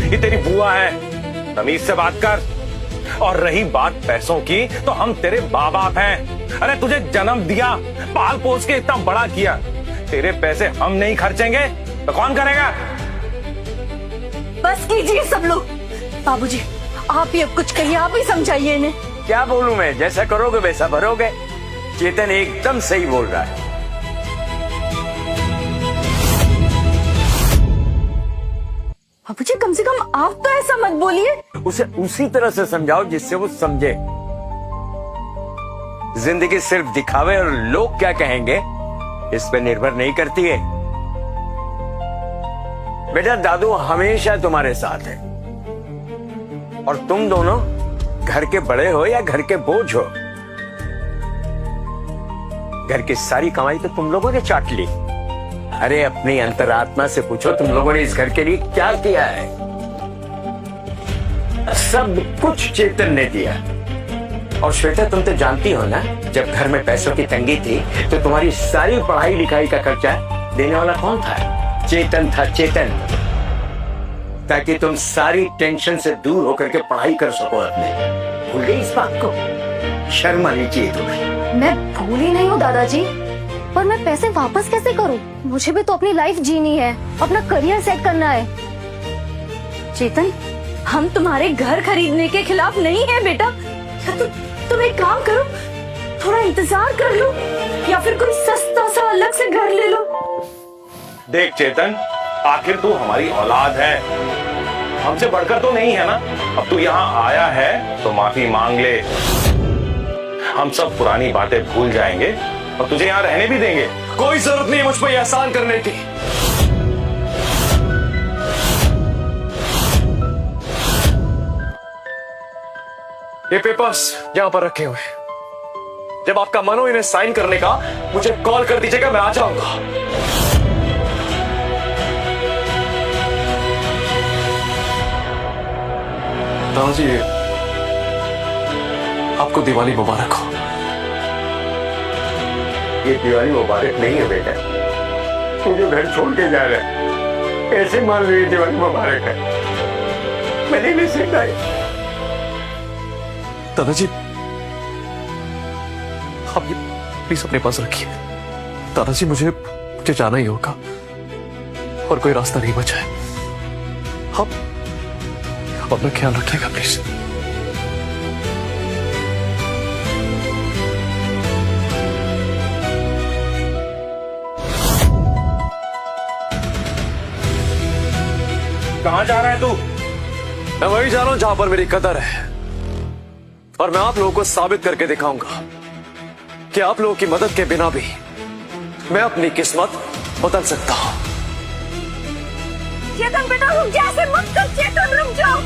ये तेरी बुआ है, तमीज से बात कर। और रही बात पैसों की, तो हम तेरे माँ बाप हैं। अरे तुझे जन्म दिया, पाल पोस के इतना बड़ा किया, तेरे पैसे हम नहीं खर्चेंगे तो कौन करेगा? बस कीजिए सब लोग। बाबूजी, आप ही अब कुछ कहिए, आप ही समझाइए इन्हें। क्या बोलूं मैं, जैसा करोगे वैसा भरोगे। चेतन एकदम सही बोल रहा है। बाबूजी, कम से कम आप तो ऐसा मत बोलिए। उसे उसी तरह से समझाओ जिससे वो समझे। जिंदगी सिर्फ दिखावे और लोग क्या कहेंगे इस पे निर्भर नहीं करती है। बेटा, दादू हमेशा तुम्हारे साथ है और तुम दोनों घर के बड़े हो या घर के बोझ हो, घर की सारी कमाई तो तुम लोगों ने चाट ली। अरे अपनी अंतरात्मा से पूछो, तुम लोगों ने इस घर के लिए क्या किया है? सब कुछ चेतन ने दिया। और श्वेता, तुम तो जानती हो ना, जब घर में पैसों की तंगी थी तो तुम्हारी सारी पढ़ाई लिखाई का खर्चा देने वाला कौन था? चेतन था, चेतन। ताकि तुम सारी टेंशन से दूर होकर के पढ़ाई कर सको अपने। भूल गई इस बात को? शर्म आनी चाहिए तुम्हें। मैं भूली नहीं हूँ दादाजी, पर मैं पैसे वापस कैसे करूँ? मुझे भी तो अपनी लाइफ जीनी है, अपना करियर सेट करना है। चेतन, हम तुम्हारे घर खरीदने के खिलाफ नहीं है बेटा। तुम एक काम करो, थोड़ा इंतजार कर लो या फिर कोई सस्ता सा अलग से घर ले लो। देख चेतन, आखिर तू हमारी औलाद है, हमसे बढ़कर तो नहीं है ना। अब तू यहाँ आया है तो माफी मांग ले। हम सब पुरानी बातें भूल जाएंगे और तुझे यहाँ रहने भी देंगे। कोई जरूरत नहीं मुझ पर एहसान करने की। ये पेपर्स यहां पर रखे हुए हैं। जब आपका मन हो इन्हें साइन करने का, मुझे कॉल कर दीजिएगा, मैं आ जाऊंगा। दादाजी, आपको दिवाली मुबारक हो। ये दिवाली मुबारक नहीं है बेटा, तू जो घर छोड़ के जा रहा है ऐसे मान लो ये दिवाली मुबारक है। मैंने नहीं सीखा। दादाजी, आप ये प्लीज अपने पास रखिए। दादाजी, मुझे जाना ही होगा और कोई रास्ता नहीं बचा है। आप अपना ख्याल रखिएगा प्लीज। कहाँ जा रहा है तू? मैं वही जा रहा हूं जहां पर मेरी कदर है, और मैं आप लोगों को साबित करके दिखाऊंगा कि आप लोगों की मदद के बिना भी मैं अपनी किस्मत बदल सकता हूं। चेतन बेटा, रुक जा, ऐसे मत कर। चेतन, रुक जाओ।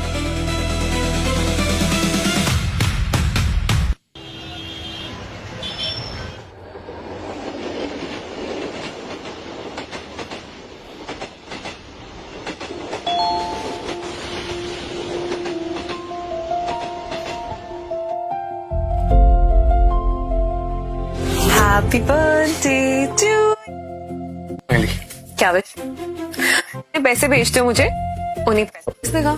Happy birthday to. क्या बे पैसे भेजते हो मुझे, उन्हीं पैसे देगा।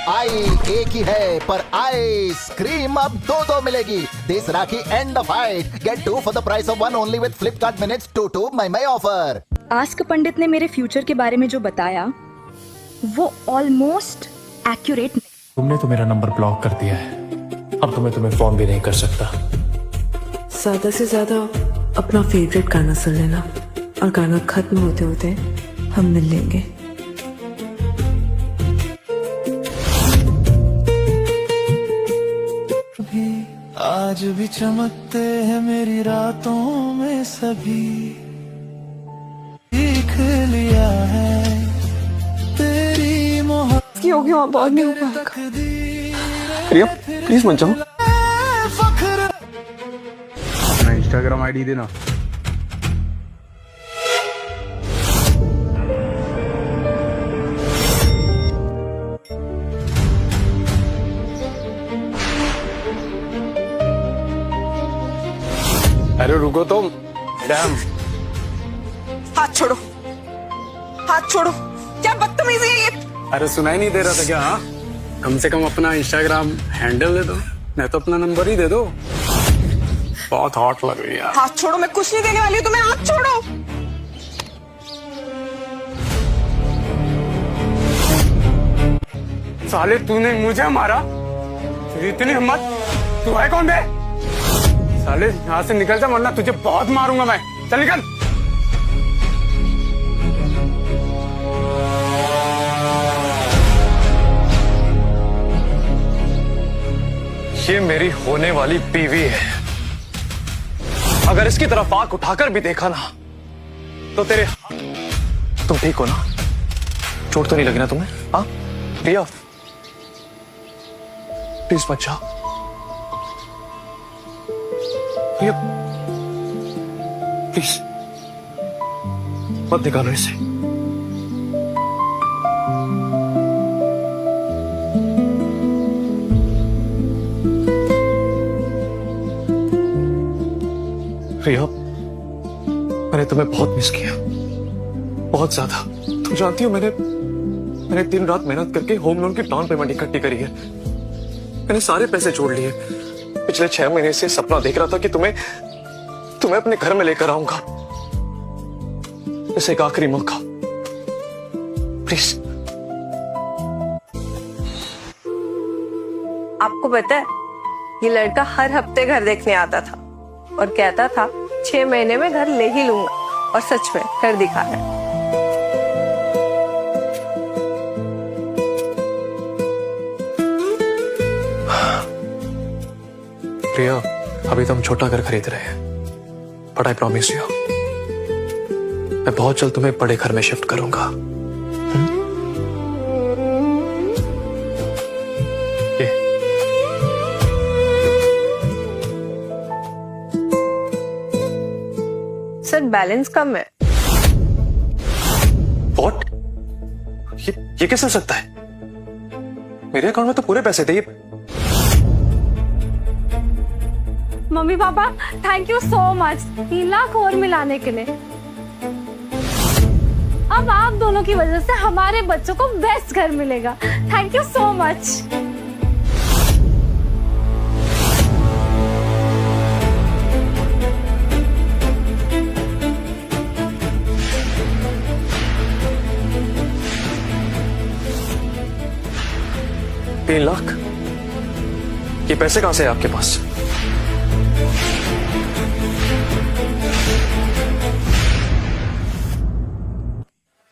आई एक ही है पर आइसक्रीम अब दो मिलेगी। This Rakhi and the fight, get 2 for the price of 1 only with Flipkart minutes 2 May offer. Ask Pandit ने मेरे फ्यूचर के बारे में जो बताया वो ऑलमोस्ट एक्यूरेट। तुमने तो मेरा नंबर ब्लॉक कर दिया है, अब तो मैं तुम्हें फोन भी नहीं कर सकता। ज्यादा से ज्यादा अपना फेवरेट गाना सुन लेना, और गाना खत्म होते होते हम मिल लेंगे। आज भी चमकते हैं मेरी रातों में सभी, देख लिया है तेरी मोहब्बत की होगी वहाँ बहुत नहीं होगा। प्रिया प्लीज मत जाओ। इंस्टाग्राम आईडी देना। अरे रुको तो मैडम। हाथ छोड़ो, हाथ छोड़ो, क्या बदतमीजी है ये। अरे सुनाई नहीं दे रहा था क्या? हाँ, कम से कम अपना इंस्टाग्राम हैंडल दे दो, नहीं तो अपना नंबर ही दे दो। बहुत हॉट लग रही है यार। हाथ छोड़ो, मैं कुछ नहीं देने वाली हूँ तुम्हें, हाथ छोड़ो। साले तूने मुझे मारा, इतनी हिम्मत? तू है कौन बे? साले यहाँ से निकल जा वरना तुझे बहुत मारूंगा मैं। चल निकल। ये मेरी होने वाली बीवी है, अगर इसकी तरफ आंख उठाकर भी देखा ना तो तेरे। तुम ठीक हो ना? चोट तो नहीं लगी ना तुम्हें? हाँ प्रिया प्लीज मत जाओ। प्रिया प्लीज मत निकालो इसे। प्रिया मैंने तुम्हें बहुत मिस किया, बहुत ज्यादा। तुम जानती हो मैंने दिन रात मेहनत करके होम लोन की डाउन पेमेंट इकट्ठी करी है। मैंने सारे पैसे जोड़ लिए। पिछले 6 महीने से सपना देख रहा था कि तुम्हें अपने घर में लेकर आऊंगा। इसे एक आखिरी मौका, प्लीज। आपको पता है ये लड़का हर हफ्ते घर देखने आता था और कहता था 6 महीने में घर ले ही लूंगा, और सच में कर दिखाया। प्रिया अभी तो हम छोटा घर खरीद रहे हैं, बट आई प्रॉमिस यू मैं बहुत जल्द तुम्हें बड़े घर में शिफ्ट करूंगा। सर बैलेंस कम है। What? ये कैसे हो सकता है? मेरे अकाउंट में तो पूरे पैसे थे। ये mummy papa thank you so much 3 lakh और मिलाने के लिए। अब आप दोनों की वजह से हमारे बच्चों को बेस्ट घर मिलेगा। Thank you so much. $3 lakh? ये पैसे कहां से है आपके पास?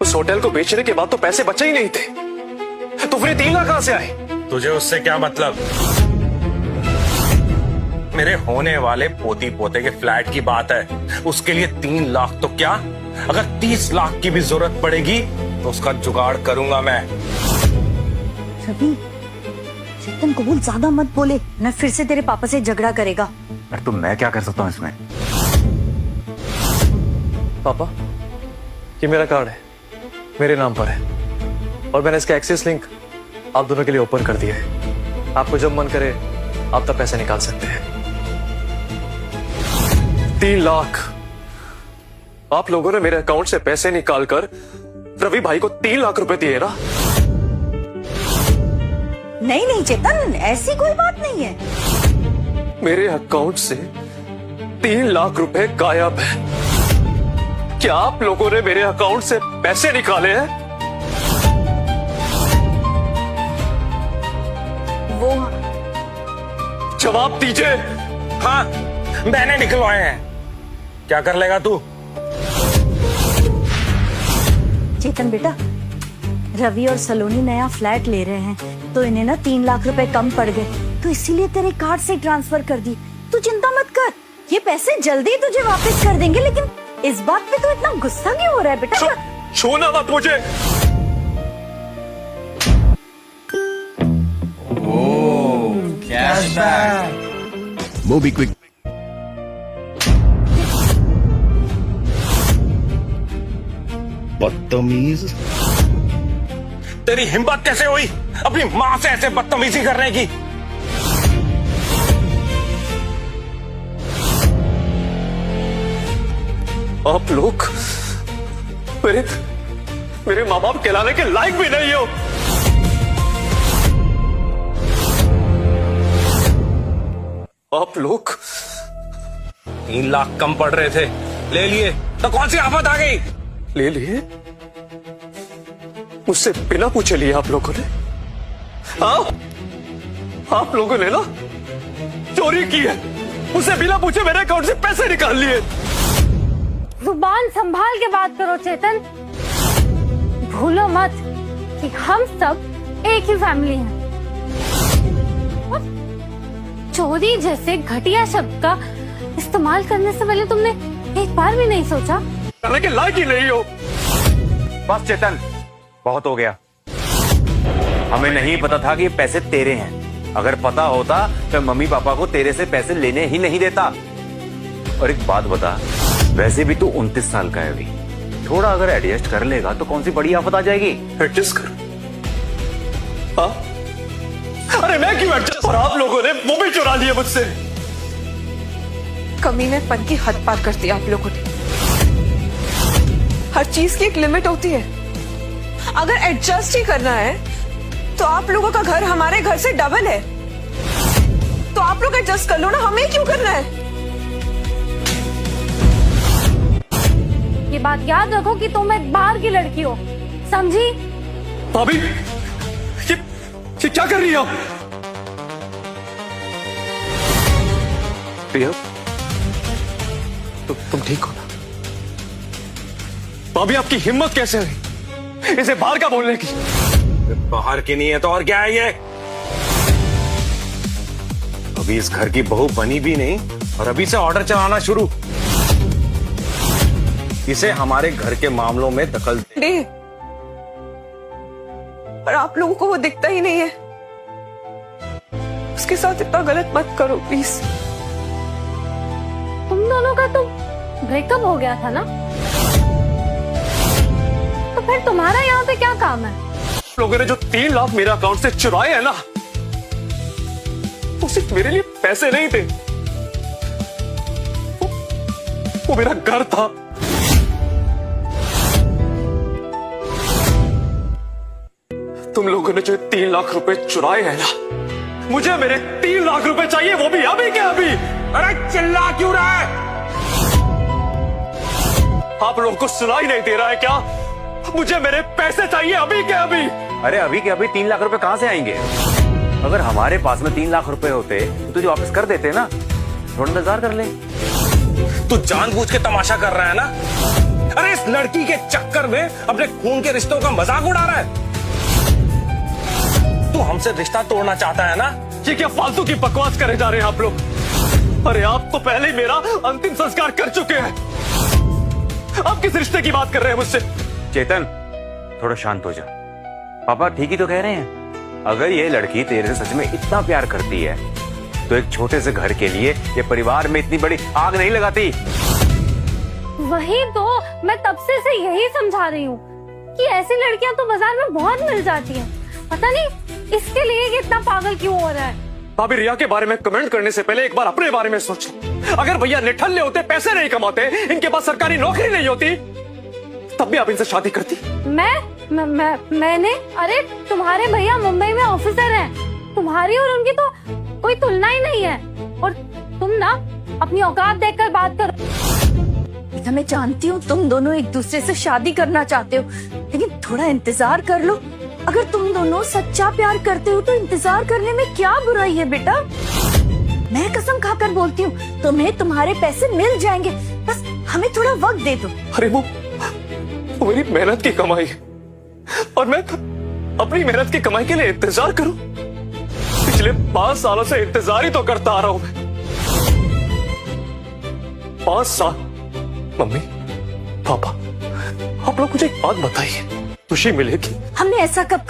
उस होटल को बेचने के बाद तो पैसे बचे ही नहीं थे, तो फिर 3 लाख कहां से आए? तुझे उससे क्या मतलब? मेरे होने वाले पोती पोते के फ्लैट की बात है, उसके लिए 3 लाख तो क्या, अगर 30 लाख की भी जरूरत पड़ेगी तो उसका जुगाड़ करूंगा मैं। रवि, चेतन कबूल ज्यादा मत बोले, न फिर से तेरे पापा से झगड़ा करेगा। अरे तो मैं क्या कर सकता हूँ इसमें? पापा ये मेरा कार्ड है, मेरे नाम पर है, और मैंने इसका एक्सेस लिंक आप दोनों के लिए ओपन कर दिए। आपको जब मन करे आप तब पैसे निकाल सकते हैं। 3 लाख आप लोगों ने मेरे अकाउंट से पैसे निकालकर रवि भाई को 3 लाख रुपए दिए ना? नहीं नहीं चेतन, ऐसी कोई बात नहीं है। मेरे अकाउंट से 3 लाख रुपए गायब है। क्या आप लोगों ने मेरे अकाउंट से पैसे निकाले हैं? वो जवाब दीजिए। हाँ, मैंने निकलवाए हैं। क्या कर लेगा तू? चेतन बेटा, रवि और सलोनी नया फ्लैट ले रहे हैं तो इन्हें ना 3 लाख रुपए कम पड़ गए, तो इसीलिए तेरे कार्ड से ट्रांसफर कर दी। तू चिंता मत कर, ये पैसे जल्दी तुझे वापस कर देंगे। लेकिन इस बात पे तू इतना गुस्सा क्यों हो रहा है बेटा? छूना मत मुझे। मोबीक्विक। बदतमीज। तेरी हिम्मत कैसे हुई अपनी माँ से ऐसे बदतमीजी करने की? आप लोग मेरे माँ बाप कहलाने के लायक भी नहीं हो। आप लोग 3 लाख कम पड़ रहे थे, ले लिए तो कौन सी आफत आ गई? ले लिए? मुझसे बिना पूछे लिए आप लोगों ने? आप लोगों ने ना चोरी की है, मुझसे बिना पूछे मेरे अकाउंट से पैसे निकाल लिए। जुबान संभाल के बात करो चेतन। भूलो मत कि हम सब एक ही फैमिली हैं। चोरी जैसे घटिया शब्द का इस्तेमाल करने से पहले तुमने एक बार भी नहीं सोचा? करने के लायक ही नहीं हो। बस चेतन, बहुत हो गया। हमें नहीं पता था कि ये पैसे तेरे हैं। अगर पता होता तो मम्मी पापा को तेरे से पैसे लेने ही नहीं देता। और एक बात बता, वैसे भी तू 29 साल का है अभी, थोड़ा अगर एडजस्ट कर लेगा तो कौन सी बड़ी आफत आ जाएगी? एडजस्ट कर? हाँ? अरे मैं क्यों एडजस्ट? और आप लोगों ने वो भी चुरा लिए मुझसे। कमीनेपन की हद पार कर दी आप लोगों ने। हर चीज की एक लिमिट होती है। अगर एडजस्ट ही करना है तो आप लोगों का घर हमारे घर से डबल है, तो आप लोग एडजस्ट कर लो ना, हमें क्यों करना है? ये बात याद रखो कि तुम एक बाहर की लड़की हो, समझी? भाभी, ये क्या कर रही हो? प्रिया, तुम ठीक हो ना? भाभी, आपकी हिम्मत कैसे हुई इसे बाहर का बोलने की? बाहर की नहीं है तो और क्या है ये? अभी इस घर की बहू बनी भी नहीं और अभी से ऑर्डर चलाना शुरू। इसे हमारे घर के मामलों में दखल दे। और आप लोगों को वो दिखता ही नहीं है। उसके साथ इतना गलत मत करो प्लीज। तुम दोनों का तो ब्रेकअप हो गया था ना, तो फिर तुम्हारा यहाँ पे क्या काम है? लोगों ने जो 3 लाख मेरे अकाउंट से चुराए हैं ना, वो सिर्फ मेरे लिए पैसे नहीं थे, वो मेरा घर था। तुम लोगों ने जो 3 लाख रुपए चुराए हैं ना, मुझे मेरे 3 लाख रुपए चाहिए, वो भी अभी के अभी। अरे चिल्ला क्यों रहा है? आप लोगों को सुनाई नहीं दे रहा है क्या? मुझे मेरे पैसे चाहिए अभी के अभी। अरे अभी के अभी 3 लाख रुपए कहाँ से आएंगे? अगर हमारे पास में 3 लाख रुपए होते तो तुझे वापस कर देते ना। थोड़ा इंतजार कर ले। तू जानबूझ के तमाशा कर रहा है ना? अरे इस लड़की के चक्कर में अपने खून के रिश्तों का मजाक उड़ा रहा है। तू हमसे रिश्ता तोड़ना चाहता है ना? ये क्या फालतू की बकवास करे जा रहे हैं आप लोग? अरे आप तो पहले ही मेरा अंतिम संस्कार कर चुके हैं। आप किस रिश्ते की बात कर रहे हैं मुझसे? चेतन, थोड़ा शांत हो जा। पापा ठीक ही तो कह रहे हैं। अगर ये लड़की तेरे से सच में इतना प्यार करती है तो एक छोटे से घर के लिए ये परिवार में इतनी बड़ी आग नहीं लगाती। वही तो मैं तब से यही समझा रही हूँ कि ऐसी लड़कियां तो बाजार में बहुत मिल जाती हैं, पता नहीं इसके लिए कितना पागल क्यों हो रहा है। भाभी रिया के बारे में कमेंट करने से पहले एक बार अपने बारे में सोच लो। अगर भैया निठल्ले होते, पैसे नहीं कमाते, इनके पास सरकारी नौकरी नहीं होती, तब भी आप इनसे शादी करती। मैंने अरे तुम्हारे भैया मुंबई में ऑफिसर हैं, तुम्हारी और उनकी तो कोई तुलना ही नहीं है। और तुम ना अपनी औकात देखकर बात करो। मैं जानती हूँ तुम दोनों एक दूसरे से शादी करना चाहते हो, लेकिन थोड़ा इंतजार कर लो। अगर तुम दोनों सच्चा प्यार करते हो तो इंतजार करने में क्या बुराई है बेटा। मैं कसम खाकर बोलती हूँ तुम्हें तुम्हारे पैसे मिल जाएंगे, बस हमें थोड़ा वक्त दे दो। अरे वो मेरी मेहनत की कमाई है और मैं अपनी मेहनत की कमाई के लिए इंतजार करूं? पिछले 5 सालों से इंतजार ही तो करता आ रहा हूं मैं। 5 साल। मम्मी पापा, आप लोग मुझे एक बात बताइए, खुशी मिलेगी? हमने ऐसा कब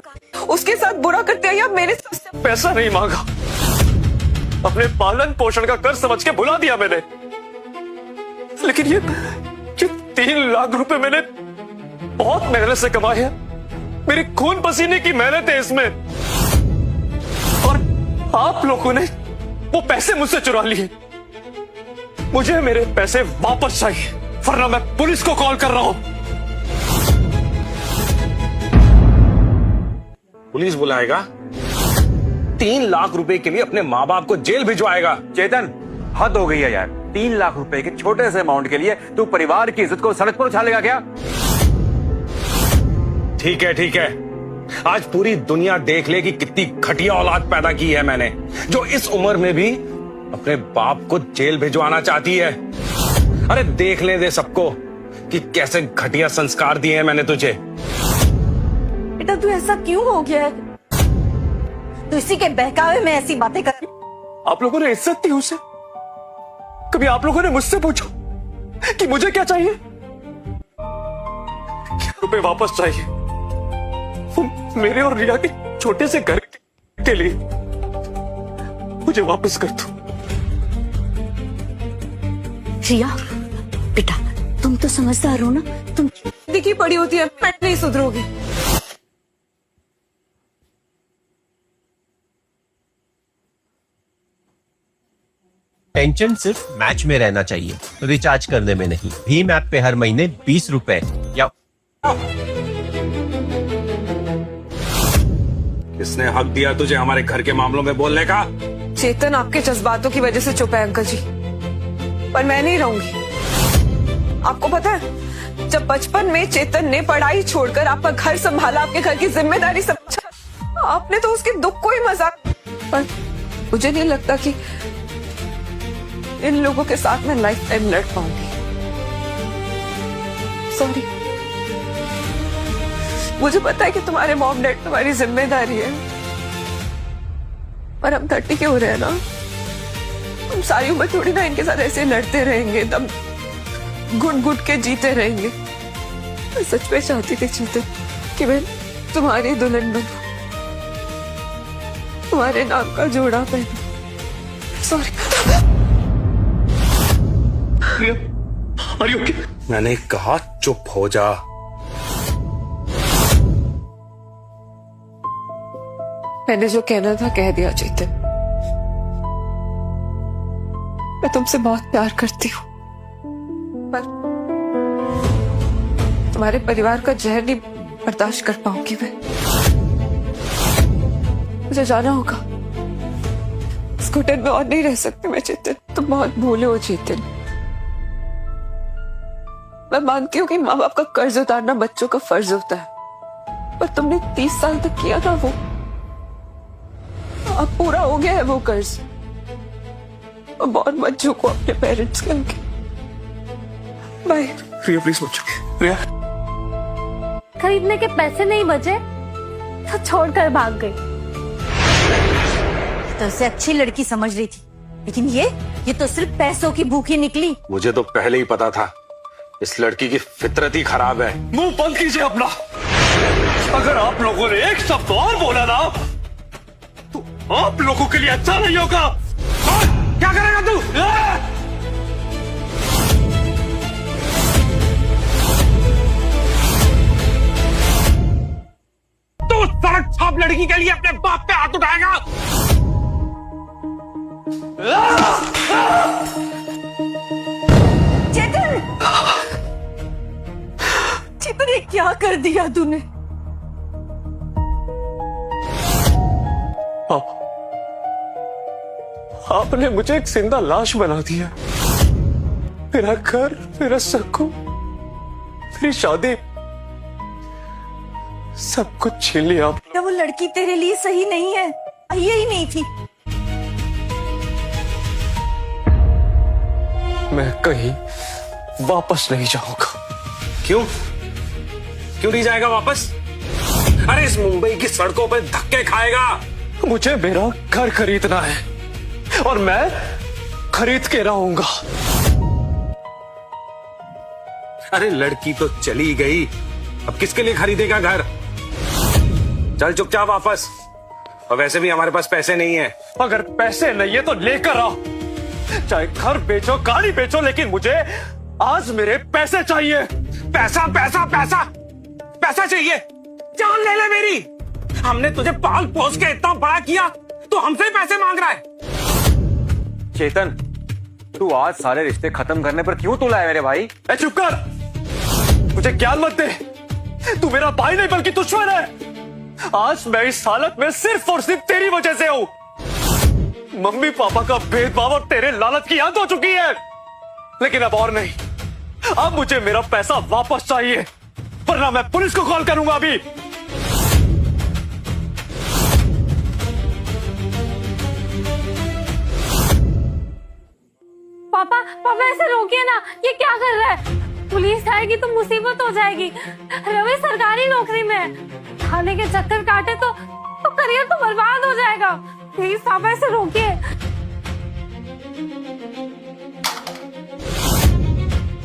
उसके साथ बुरा करते हैं या मेरे साथ? पैसा नहीं मांगा, अपने पालन पोषण का कर्ज समझ के भुला दिया मैंने। लेकिन ये 3 लाख रुपए मैंने बहुत मेहनत से कमाए हैं, मेरी खून पसीने की मेहनत है इसमें। और आप लोगों ने वो पैसे मुझसे चुरा लिए। मुझे मेरे पैसे वापस चाहिए, वरना मैं पुलिस को कॉल कर रहा हूं। पुलिस बुलाएगा? 3 लाख रुपए के लिए अपने माँ बाप को जेल भिजवाएगा? चेतन, हद हो गई है यार। 3 लाख रुपए के छोटे से अमाउंट के लिए तू परिवार की इज्जत को सड़क पर उछालेगा क्या? ठीक है, आज पूरी दुनिया देख ले कि कितनी घटिया औलाद पैदा की है मैंने, जो इस उम्र में भी अपने बाप को जेल भिजवाना चाहती है। अरे देख ले दे सबको कि कैसे घटिया संस्कार दिए हैं मैंने तुझे। बेटा तू ऐसा क्यों हो गया है? तू इसी के बहकावे में ऐसी बातें कर। आप लोगों ने इज्जत दी उसे? कभी आप लोगों ने मुझसे पूछा कि मुझे क्या चाहिए? क्या रुपए वापस चाहिए? वो मेरे और रिया के छोटे से घर के लिए मुझे वापस कर दो। रिया बेटा, तुम तो समझदार हो ना, तुम दिखी पड़ी होती है, मैं नहीं सुधरोगी। टेंशन सिर्फ मैच में रहना चाहिए, रिचार्ज करने में नहीं। भीम ऐप पे हर महीने 20 रुपए या किसने हक दिया तुझे हमारे घर के मामलों में बोलने का? चेतन आपके जज्बातों की वजह से चुप है अंकल जी, पर मैं नहीं रहूंगी। आपको पता है, जब बचपन में चेतन ने पढ़ाई छोड़कर आपका घर संभाला, आपके घर की जिम्मेदारी समझा, आपने तो उसके दुख को ही मजाक। पर मुझे नहीं लगता कि इन लोगों के साथ मैं लाइफ टाइम लड़ पाऊंगी। सॉरी। मुझे पता है कि तुम्हारे मॉम डैड तुम्हारी जिम्मेदारी है, पर हम 30 के हो रहे हैं ना, हम सारी उम्र थोड़ी ना इनके साथ ऐसे लड़ते रहेंगे, दम घुट घुट के जीते रहेंगे। मैं सच में चाहती थी चेतन कि मैं तुम्हारी दुल्हन बनूं, तुम्हारे नाम का जोड़ा पहनूं। सॉरी। मैंने कहा चुप हो जा। मैंने जो कहना था कह दिया चेतन। मैं तुमसे बहुत प्यार करती हूँ, पर तुम्हारे परिवार का जहर नहीं बर्दाश्त कर पाऊंगी मैं। मुझे जाना होगा, इस घुटन में और नहीं रह सकती मैं चेतन। तुम बहुत भूले हो चेतन। मैं मानती हूँ कि माँ बाप का कर्ज उतारना बच्चों का फर्ज होता है, पर तुमने 30 साल तक किया था वो, अब पूरा हो गया है वो कर्ज। अब और मत झुको अपने पेरेंट्स के आगे। बाय। रिया प्लीज मत झुको। रिया, खरीदने के पैसे नहीं बचे तो छोड़कर भाग गई। तो उसे अच्छी लड़की समझ रही थी, लेकिन ये तो सिर्फ पैसों की भूखी निकली। मुझे तो पहले ही पता था इस लड़की की फितरत ही खराब है। मुंह बंद कीजिए अपना। अगर आप लोगों ने एक शब्द और बोला ना तो आप लोगों के लिए अच्छा नहीं होगा। क्या करेगा तू? तू सड़क छाप लड़की के लिए अपने बाप पे हाथ उठाएगा? चेतन, चेतन ये क्या कर दिया तूने? आपने मुझे एक जिंदा लाश बना दिया। मेरा घर, मेरा सुकून, मेरी शादी, सब कुछ छीन लिया आपने। वो लड़की तेरे लिए सही नहीं है, ये ही नहीं थी। मैं कहीं वापस नहीं जाऊंगा। क्यों? क्यों नहीं जाएगा वापस? अरे इस मुंबई की सड़कों पे धक्के खाएगा। मुझे मेरा घर खरीदना है और मैं खरीद के रहूंगा। अरे लड़की तो चली गई, अब किसके लिए खरीदेगा घर? चल चुपचाप वापस। और वैसे भी हमारे पास पैसे नहीं है। अगर पैसे नहीं है तो लेकर आओ, चाहे घर बेचो, गाड़ी बेचो, लेकिन मुझे आज मेरे पैसे चाहिए। पैसा पैसा पैसा पैसा चाहिए? जान ले ले मेरी। हमने तुझे पाल पोस के इतना बड़ा किया, तो हमसे ही पैसे मांग रहा है। चेतन, तू आज सारे रिश्ते खत्म करने पर क्यों तुला है मेरे भाई? चुप कर, मुझे ज्ञान मत दे। तू मेरा भाई नहीं बल्कि दुश्मन है। आज मैं इस हालत में सिर्फ और सिर्फ तेरी वजह से हूं। मम्मी पापा का भेदभाव और तेरे लालच की हद हो चुकी है। लेकिन अब और नहीं, अब मुझे मेरा पैसा वापस चाहिए, वरना मैं पुलिस को कॉल करूंगा अभी। पापा पापा ऐसे रोकिए ना, ये क्या कर रहा है? पुलिस आएगी तो मुसीबत हो जाएगी। रवि सरकारी नौकरी में है, थाने के चक्कर काटे तो करियर तो बर्बाद हो जाएगा। प्लीज पापा ऐसे रोकिए।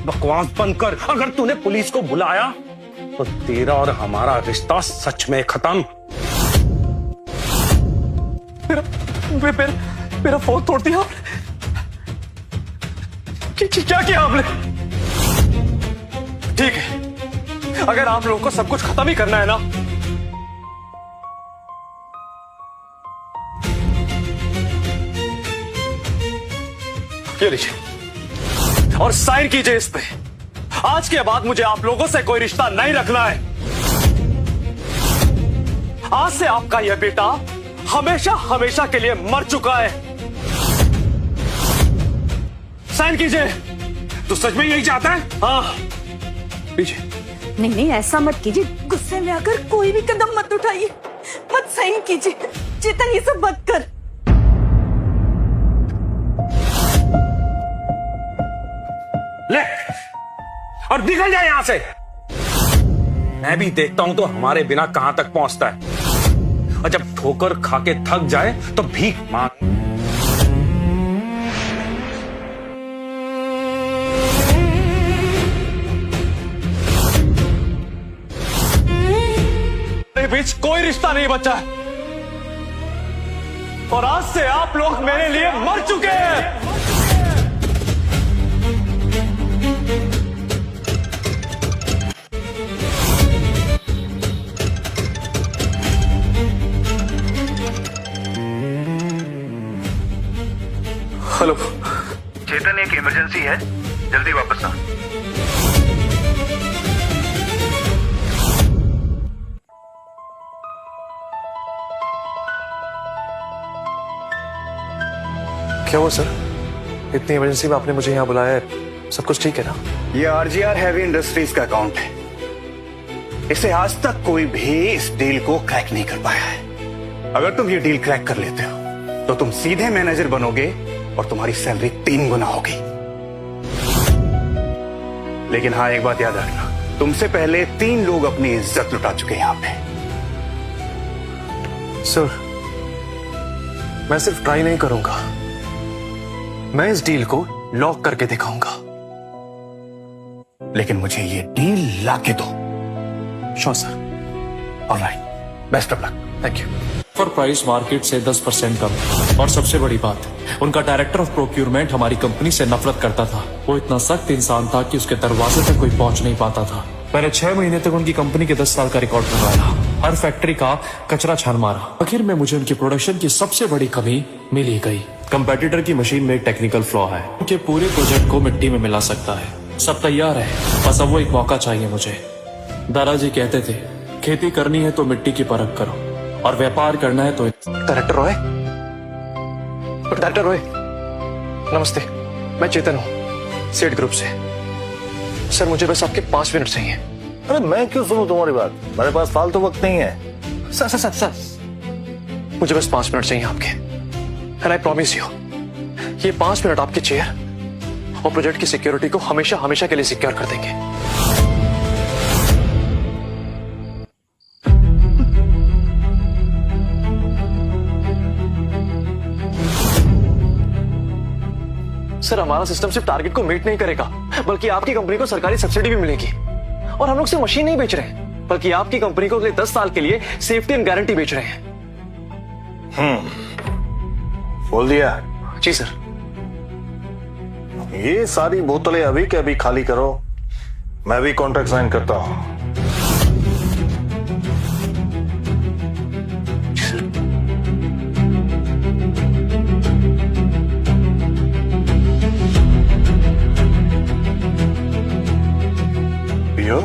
बकवास बंद कर। अगर तूने पुलिस को बुलाया तो तेरा और हमारा रिश्ता सच में खत्म। मेरा फोन तोड़ दिया आपने। क्या किया आपने? ठीक है, अगर आप लोगों को सब कुछ खत्म ही करना है ना, ये लीजिए और साइन कीजिए इस पे। आज के बाद मुझे आप लोगों से कोई रिश्ता नहीं रखना है। आज से आपका यह बेटा हमेशा हमेशा के लिए मर चुका है। साइन कीजिए। तू सच में यही चाहता है? हाँ, लीजिए। नहीं, ऐसा मत कीजिए। गुस्से में आकर कोई भी कदम मत उठाइए, मत साइन कीजिए। चेतन, ये सब मत कर। ले और निकल जाए यहां से। मैं भी देखता हूं तो हमारे बिना कहां तक पहुंचता है। और जब ठोकर खा के थक जाए तो भीख मांग। बीच कोई रिश्ता नहीं बचा है और आज से आप लोग मेरे लिए मर चुके हैं। हेलो चेतन, एक इमरजेंसी है, जल्दी वापस आ। क्या हुआ सर? इतनी इमरजेंसी में आपने मुझे यहाँ बुलाया है, सब कुछ ठीक है ना? ये आरजीआर हैवी इंडस्ट्रीज का अकाउंट है। इसे आज तक कोई भी इस डील को क्रैक नहीं कर पाया है। अगर तुम ये डील क्रैक कर लेते हो तो तुम सीधे मैनेजर बनोगे और तुम्हारी सैलरी 3 गुना होगी। लेकिन हाँ, एक बात याद रखना, तुमसे पहले 3 लोग अपनी इज्जत लुटा चुके हैं यहाँ पे। सर, मैं सिर्फ ट्राई नहीं करूंगा, मैं इस डील को लॉक करके दिखाऊंगा। लेकिन मुझे ये डील लाके दो। Sure sir. Alright, best of luck. Thank you. पर प्राइस मार्केट से 10% कम। और सबसे बड़ी बात, उनका डायरेक्टर ऑफ प्रोक्यूरमेंट हमारी कंपनी से नफरत करता था। वो इतना सख्त इंसान था कि उसके दरवाजे तक कोई पहुंच नहीं पाता था। मैंने 6 महीने तक उनकी कंपनी के 10 साल का रिकॉर्ड बनवाया, हर फैक्ट्री का कचरा छान मारा। आखिर में मुझे उनकी प्रोडक्शन की सबसे बड़ी कमी मिल ही गई। कंपेटिटर की मशीन में एक टेक्निकल फ्लॉ है, उनके पूरे प्रोजेक्ट को मिट्टी में मिला सकता है। सब तैयार है, बस अब वो एक मौका चाहिए मुझे। दादाजी कहते थे, खेती करनी है तो मिट्टी की परख करो और व्यापार करना है तो। डायरेक्टर रॉय, डायरेक्टर रॉय, नमस्ते, मैं चेतन हूँ, सेठ ग्रुप से। सर मुझे बस आपके 5 मिनट चाहिए। अरे मैं क्यों सुनूं तुम्हारी बात, मेरे पास फालतू वक्त नहीं है। सर सर सर सर मुझे बस 5 मिनट चाहिए आपके। एंड आई प्रॉमिस यू, ये 5 मिनट आपके चेयर और प्रोजेक्ट की सिक्योरिटी को हमेशा हमेशा के लिए सिक्योर कर देंगे। सर हमारा सिस्टम सिर्फ टारगेट को मीट नहीं करेगा, बल्कि आपकी कंपनी को सरकारी सब्सिडी भी मिलेगी। और हम लोग सिर्फ मशीन नहीं बेच रहे हैं, बल्कि आपकी कंपनी को अगले 10 साल के लिए सेफ्टी एंड गारंटी बेच रहे हैं। बोल दिया? जी सर। ये सारी बोतलें अभी के अभी खाली करो, मैं भी कॉन्ट्रैक्ट साइन करता हूं। पियो,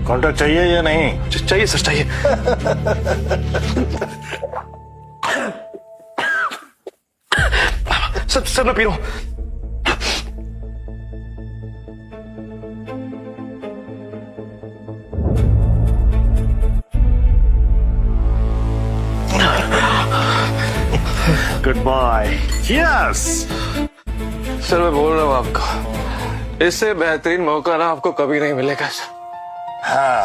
कॉन्ट्रैक्ट चाहिए या नहीं? चाहिए सर, चाहिए। सर मैं पी रहा हूं। Good bye. यस सर मैं बोल रहा हूं आपको, इससे बेहतरीन मौका ना आपको कभी नहीं मिलेगा सर। हाँ,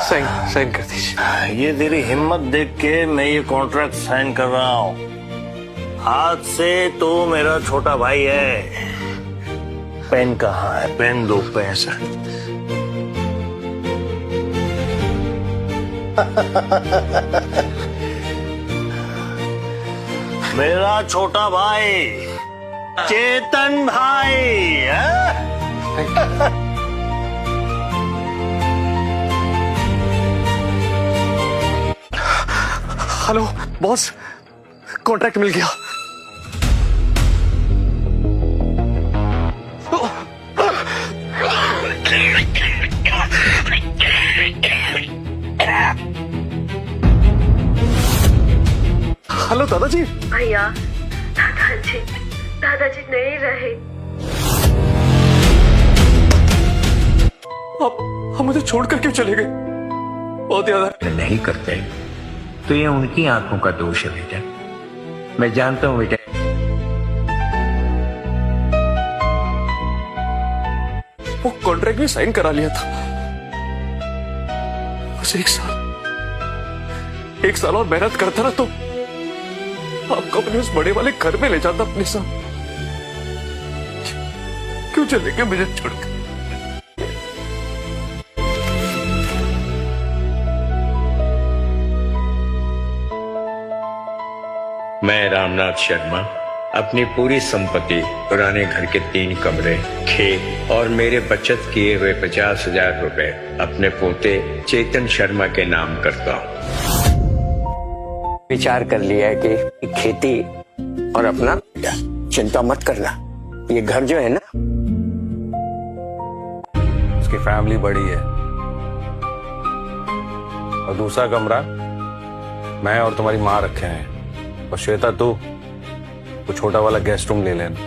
साइन कर दीजिए। ये तेरी हिम्मत देख के मैं ये कॉन्ट्रैक्ट साइन कर रहा हूं। आज से तू मेरा छोटा भाई है। पेन कहाँ है? पेन दो पैसा। मेरा छोटा भाई चेतन भाई है? हेलो बॉस, कॉन्ट्रैक्ट मिल गया। हेलो दादाजी। भैया, दादाजी नहीं रहे। आप मुझे छोड़कर क्यों चले गए? बहुत याद नहीं करते तो ये उनकी आंखों का दोष है बेटा, मैं जानता हूं बेटा। वो कॉन्ट्रैक्ट भी साइन करा लिया था, बस 1 साल और मेहनत करता ना तो आपको अपने उस बड़े वाले घर में ले जाता अपने साथ। क्यों चले गए मुझे छोड़कर? मैं रामनाथ शर्मा अपनी पूरी संपत्ति, पुराने घर के 3 कमरे, खेत और मेरे बचत किए हुए 50,000 रुपए अपने पोते चेतन शर्मा के नाम करता हूँ। विचार कर लिया है कि खेती और अपना, चिंता मत करना, ये घर जो है ना, उसकी फैमिली बड़ी है और दूसरा कमरा मैं और तुम्हारी माँ रखे हैं। और श्वेता तू वो छोटा वाला गेस्ट रूम ले लेना।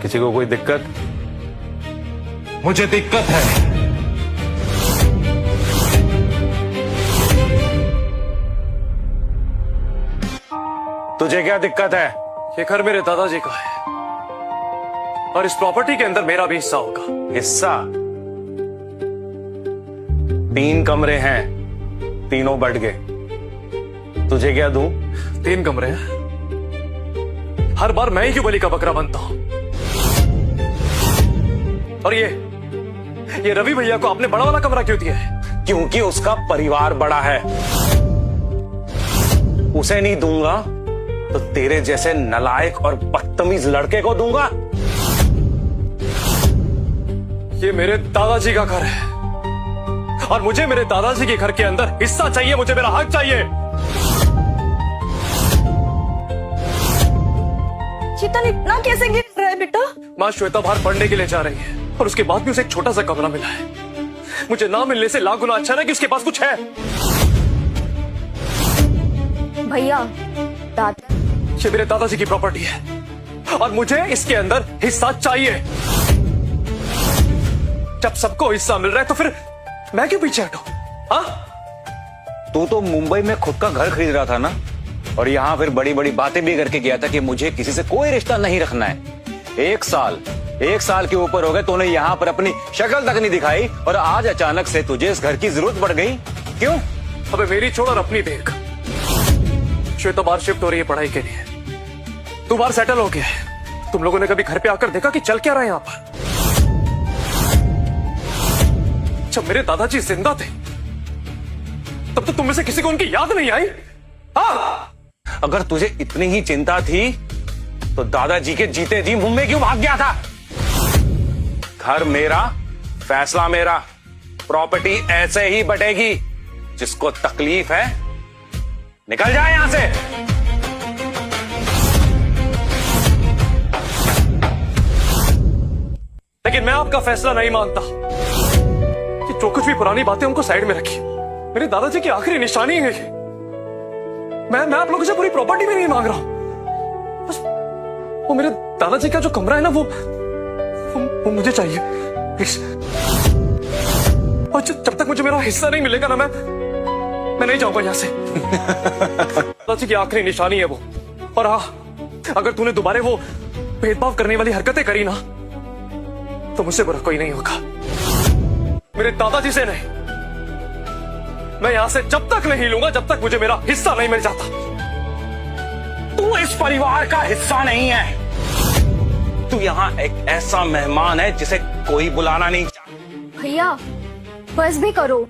किसी को कोई दिक्कत? मुझे दिक्कत है। तुझे क्या दिक्कत है? ये घर मेरे दादाजी का है और इस प्रॉपर्टी के अंदर मेरा भी हिस्सा होगा। हिस्सा? 3 कमरे हैं, तीनों बढ़ गए। तुझे क्या दूं? 3 कमरे हैं, हर बार मैं ही क्यों बलि का बकरा बनता हूं? और ये रवि भैया को आपने बड़ा वाला कमरा क्यों दिया है? क्योंकि उसका परिवार बड़ा है। उसे नहीं दूंगा तो तेरे जैसे नालायक और बदतमीज लड़के को दूंगा। ये मेरे दादाजी का घर है और मुझे मेरे दादाजी के घर के अंदर हिस्सा चाहिए, मुझे मेरा हक चाहिए। चेतन इतना कैसे गिर रहा है बेटा? माँ श्वेता बाहर पढ़ने के लिए जा रही है और उसके बाद भी उसे एक छोटा सा कमरा मिला है। मुझे ना मिलने से लाख गुना अच्छा ना कि उसके पास कुछ है। भैया ये मेरे दादाजी की प्रॉपर्टी है और मुझे इसके अंदर हिस्सा चाहिए। जब सबको हिस्सा मिल रहा है तो फिर मैं क्यों पीछे हटूं? हाँ? तू तो मुंबई में खुद का घर खरीद रहा था ना, और यहाँ फिर बड़ी बड़ी बातें भी करके गया था कि मुझे किसी से कोई रिश्ता नहीं रखना है। एक साल के ऊपर हो गए, तूने यहाँ पर अपनी शक्ल तक नहीं दिखाई और आज अचानक से तुझे इस घर की जरूरत पड़ गई। क्यों? अबे मेरी छोड़ और अपनी देख। श्वेता बाहर शिफ्ट हो रही है पढ़ाई के लिए, तू बाहर सेटल हो गया है। तुम लोगों ने कभी घर पे आकर देखा कि चल क्या रहा है यहाँ पर? जब मेरे दादाजी जिंदा थे तब तो तुम में से किसी को उनकी याद नहीं आई? हाँ? अगर तुझे इतनी ही चिंता थी तो दादाजी के जीते जी मुंबई क्यों भाग गया था? घर मेरा, फैसला मेरा, प्रॉपर्टी ऐसे ही बटेगी। जिसको तकलीफ है निकल जाए यहां से। लेकिन मैं आपका फैसला नहीं मानता कि जो कुछ भी पुरानी बातें उनको साइड में रखी। मेरे दादाजी की आखिरी निशानी है ये। मैं आप लोगों से पूरी प्रॉपर्टी में नहीं मांग रहा हूं, बस वो मेरे दादाजी का जो कमरा है ना वो मुझे चाहिए प्लीज। और जब तक मुझे मेरा हिस्सा नहीं मिलेगा ना मैं नहीं जाऊंगा यहां से। दादाजी की आखिरी निशानी है वो। और हाँ, अगर तूने दोबारा वो भेदभाव करने वाली हरकतें करी ना तो मुझसे बुरा कोई नहीं होगा। मेरे दादाजी से नहीं। मैं यहां से जब तक नहीं लूंगा जब तक मुझे मेरा हिस्सा नहीं मिल जाता। तू इस परिवार का हिस्सा नहीं है। तू यहाँ एक ऐसा मेहमान है जिसे कोई बुलाना नहीं चाहता। भैया बस भी करो,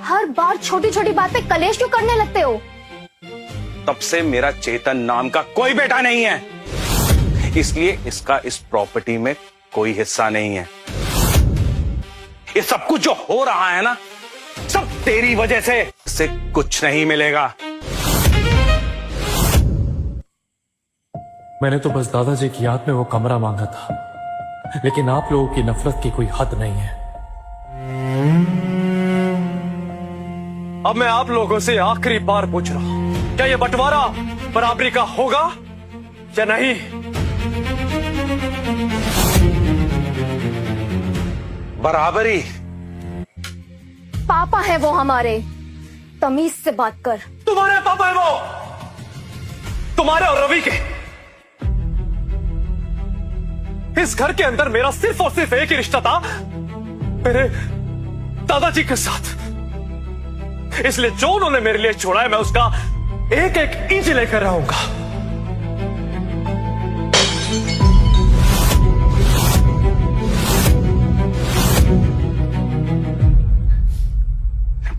हर बार छोटी छोटी बात पे कलेश क्यों करने लगते हो? तब से मेरा चेतन नाम का कोई बेटा नहीं है, इसलिए इसका इस प्रॉपर्टी में कोई हिस्सा नहीं है। ये सब कुछ जो हो रहा है ना, सब तेरी वजह से। इससे कुछ नहीं मिलेगा। मैंने तो बस दादाजी की याद में वो कमरा मांगा था, लेकिन आप लोगों की नफरत की कोई हद नहीं है। अब मैं आप लोगों से आखिरी बार पूछ रहा हूं, क्या ये बंटवारा बराबरी का होगा या नहीं? बराबरी? पापा है वो हमारे, तमीज से बात कर। तुम्हारे पापा है वो? तुम्हारे और रवि के? इस घर के अंदर मेरा सिर्फ और सिर्फ एक ही रिश्ता था, मेरे दादाजी के साथ। इसलिए जो उन्होंने मेरे लिए छोड़ा है मैं उसका एक एक इंच लेकर रहूंगा।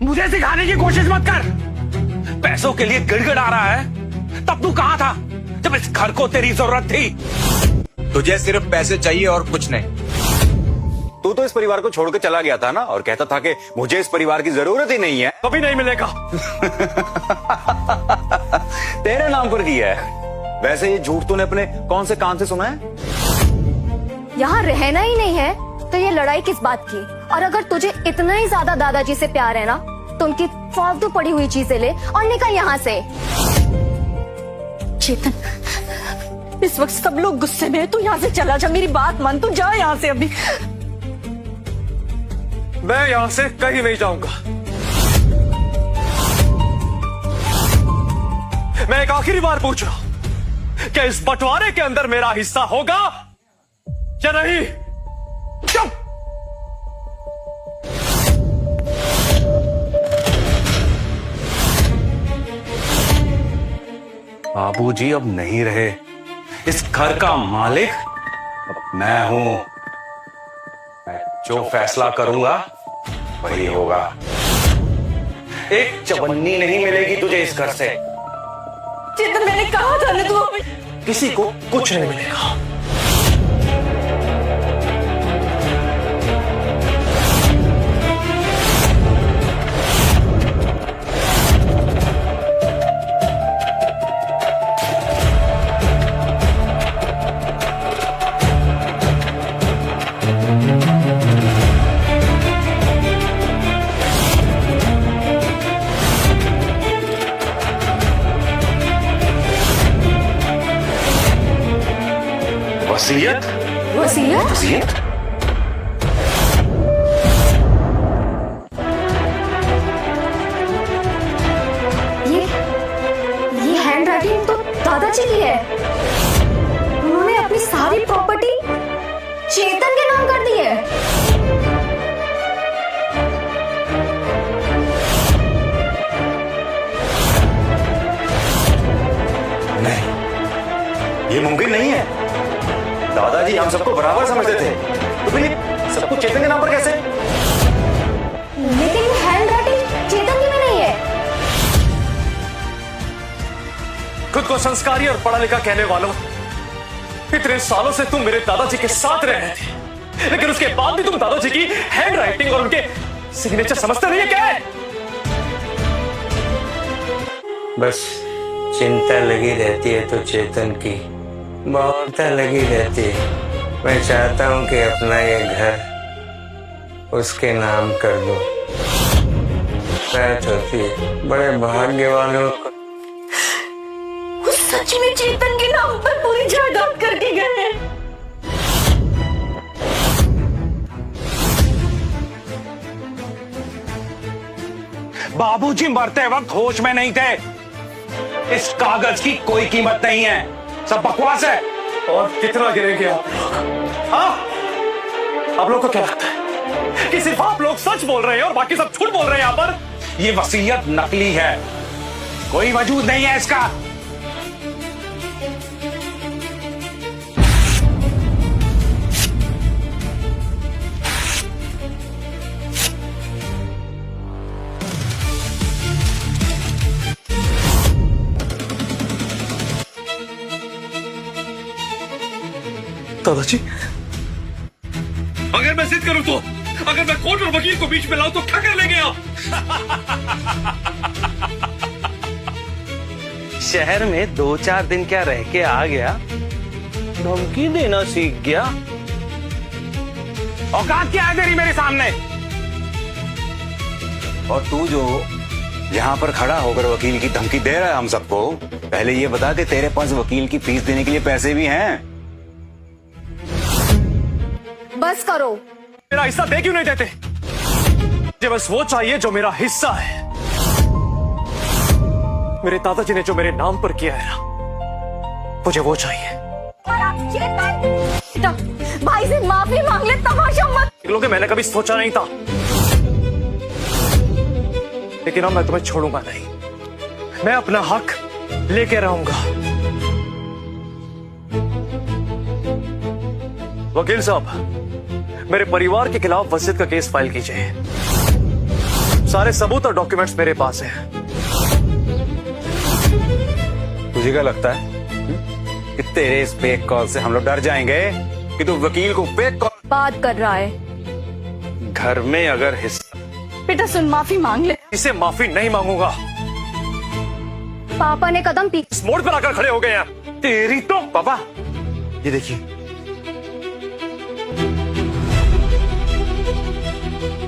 मुझे सिखाने की कोशिश मत कर। पैसों के लिए गिड़गिड़ा रहा है, तब तू कहां था जब इस घर को तेरी जरूरत थी? तुझे सिर्फ पैसे चाहिए और कुछ नहीं। तू तो इस परिवार को छोड़ के चला गया था ना, और कहता था कि मुझे इस परिवार की जरूरत ही नहीं है। कभी नहीं मिलेगा। तेरे नाम पर किया है। वैसे ये झूठ तूने अपने कौन से कान से सुना है? यहाँ रहना ही नहीं है तो ये लड़ाई किस बात की? और अगर तुझे इतना ही ज्यादा दादाजी से प्यार है ना तो उनकी फालतू पड़ी हुई चीजें ले और निकल यहाँ से। चेतन इस वक्त सब लोग गुस्से में है, तू यहाँ से चला जा। मेरी बात मान, तू जा यहाँ से अभी। मैं यहां से कहीं नहीं जाऊंगा। मैं एक आखिरी बार पूछ रहा हूं, क्या इस बंटवारे के अंदर मेरा हिस्सा होगा या नहीं? चुप! बाबूजी अब नहीं रहे। इस घर का मालिक अब मैं हूं। मैं जो फैसला करूंगा वही होगा। एक चवन्नी नहीं मिलेगी तुझे इस घर से। चेतन मैंने कहा था ना, तू किसी को कुछ नहीं मिलेगा। वसीयत? वसीयत? वसीयत? ये हैंड राइटिंग तो दादाजी की है। उन्होंने अपनी सारी प्रॉपर्टी चेतन के नाम कर दी है। नहीं, ये मुमकिन नहीं है। दादाजी हम सबको बराबर समझते थे, तो फिर ये सब कुछ चेतन के नाम पर कैसे? लेकिन ये हैंड राइटिंग चेतन की भी नहीं है। खुद को संस्कारी और पढ़ा लिखा कहने वालों, इतने सालों से तुम मेरे दादाजी के साथ रह रहे थे, लेकिन उसके बाद भी तुम दादाजी की हैंड राइटिंग और उनके सिग्नेचर समझते नहीं है क्या है? बस चिंता लगी रहती है तो चेतन की बहुत लगी रहती है। मैं चाहता हूं कि अपना ये घर उसके नाम कर दो। बात होती है बड़े भाग्य वालों को। वो सच में चेतन के नाम पर पूरी जायदाद करके गए हैं। बाबूजी मरते वक्त होश में नहीं थे। इस कागज की कोई कीमत नहीं है, सब बकवास है। और कितना गिरेंगे आप लोग? हाँ, आप लोग को क्या लगता है कि सिर्फ आप लोग सच बोल रहे हैं और बाकी सब झूठ बोल रहे हैं यहाँ पर? ये वसीयत नकली है, कोई वजूद नहीं है इसका। दादाजी, अगर मैं जिद करूं तो, अगर मैं कोर्ट और वकील को बीच में लाऊं तो क्या कर लेंगे आप? शहर में 2-4 दिन क्या रह के आ गया, धमकी देना सीख गया। औकात क्या है तेरी मेरे सामने? और तू जो यहाँ पर खड़ा होकर वकील की धमकी दे रहा है हम सबको, पहले ये बता कि तेरे पास वकील की फीस देने के लिए पैसे भी हैं? बस करो। मेरा हिस्सा दे क्यों नहीं देते? मुझे बस वो चाहिए जो मेरा हिस्सा है। मेरे दादाजी ने जो मेरे नाम पर किया है ना, मुझे वो चाहिए। भाई से माफी मांग ले, तमाशा मत। निकलोगे मैंने कभी सोचा नहीं था, लेकिन अब मैं तुम्हें छोड़ूंगा नहीं। मैं अपना हक लेके रहूंगा। वकील साहब, मेरे परिवार के खिलाफ वसीयत का केस फाइल कीजिए। सारे सबूत और डॉक्यूमेंट्स मेरे पास हैं। तुझे क्या लगता है कि तेरे इस फेक कॉल से हम लोग डर जाएंगे कि तू वकील को फेक कॉल बात कर रहा है? घर में अगर हिस्सा, बेटा सुन, माफी मांग ले। इसे माफी नहीं मांगूंगा। पापा ने कदम पीछे इस मोड़ पर आकर खड़े हो गए हैं। तेरी तो पापा, ये देखिए,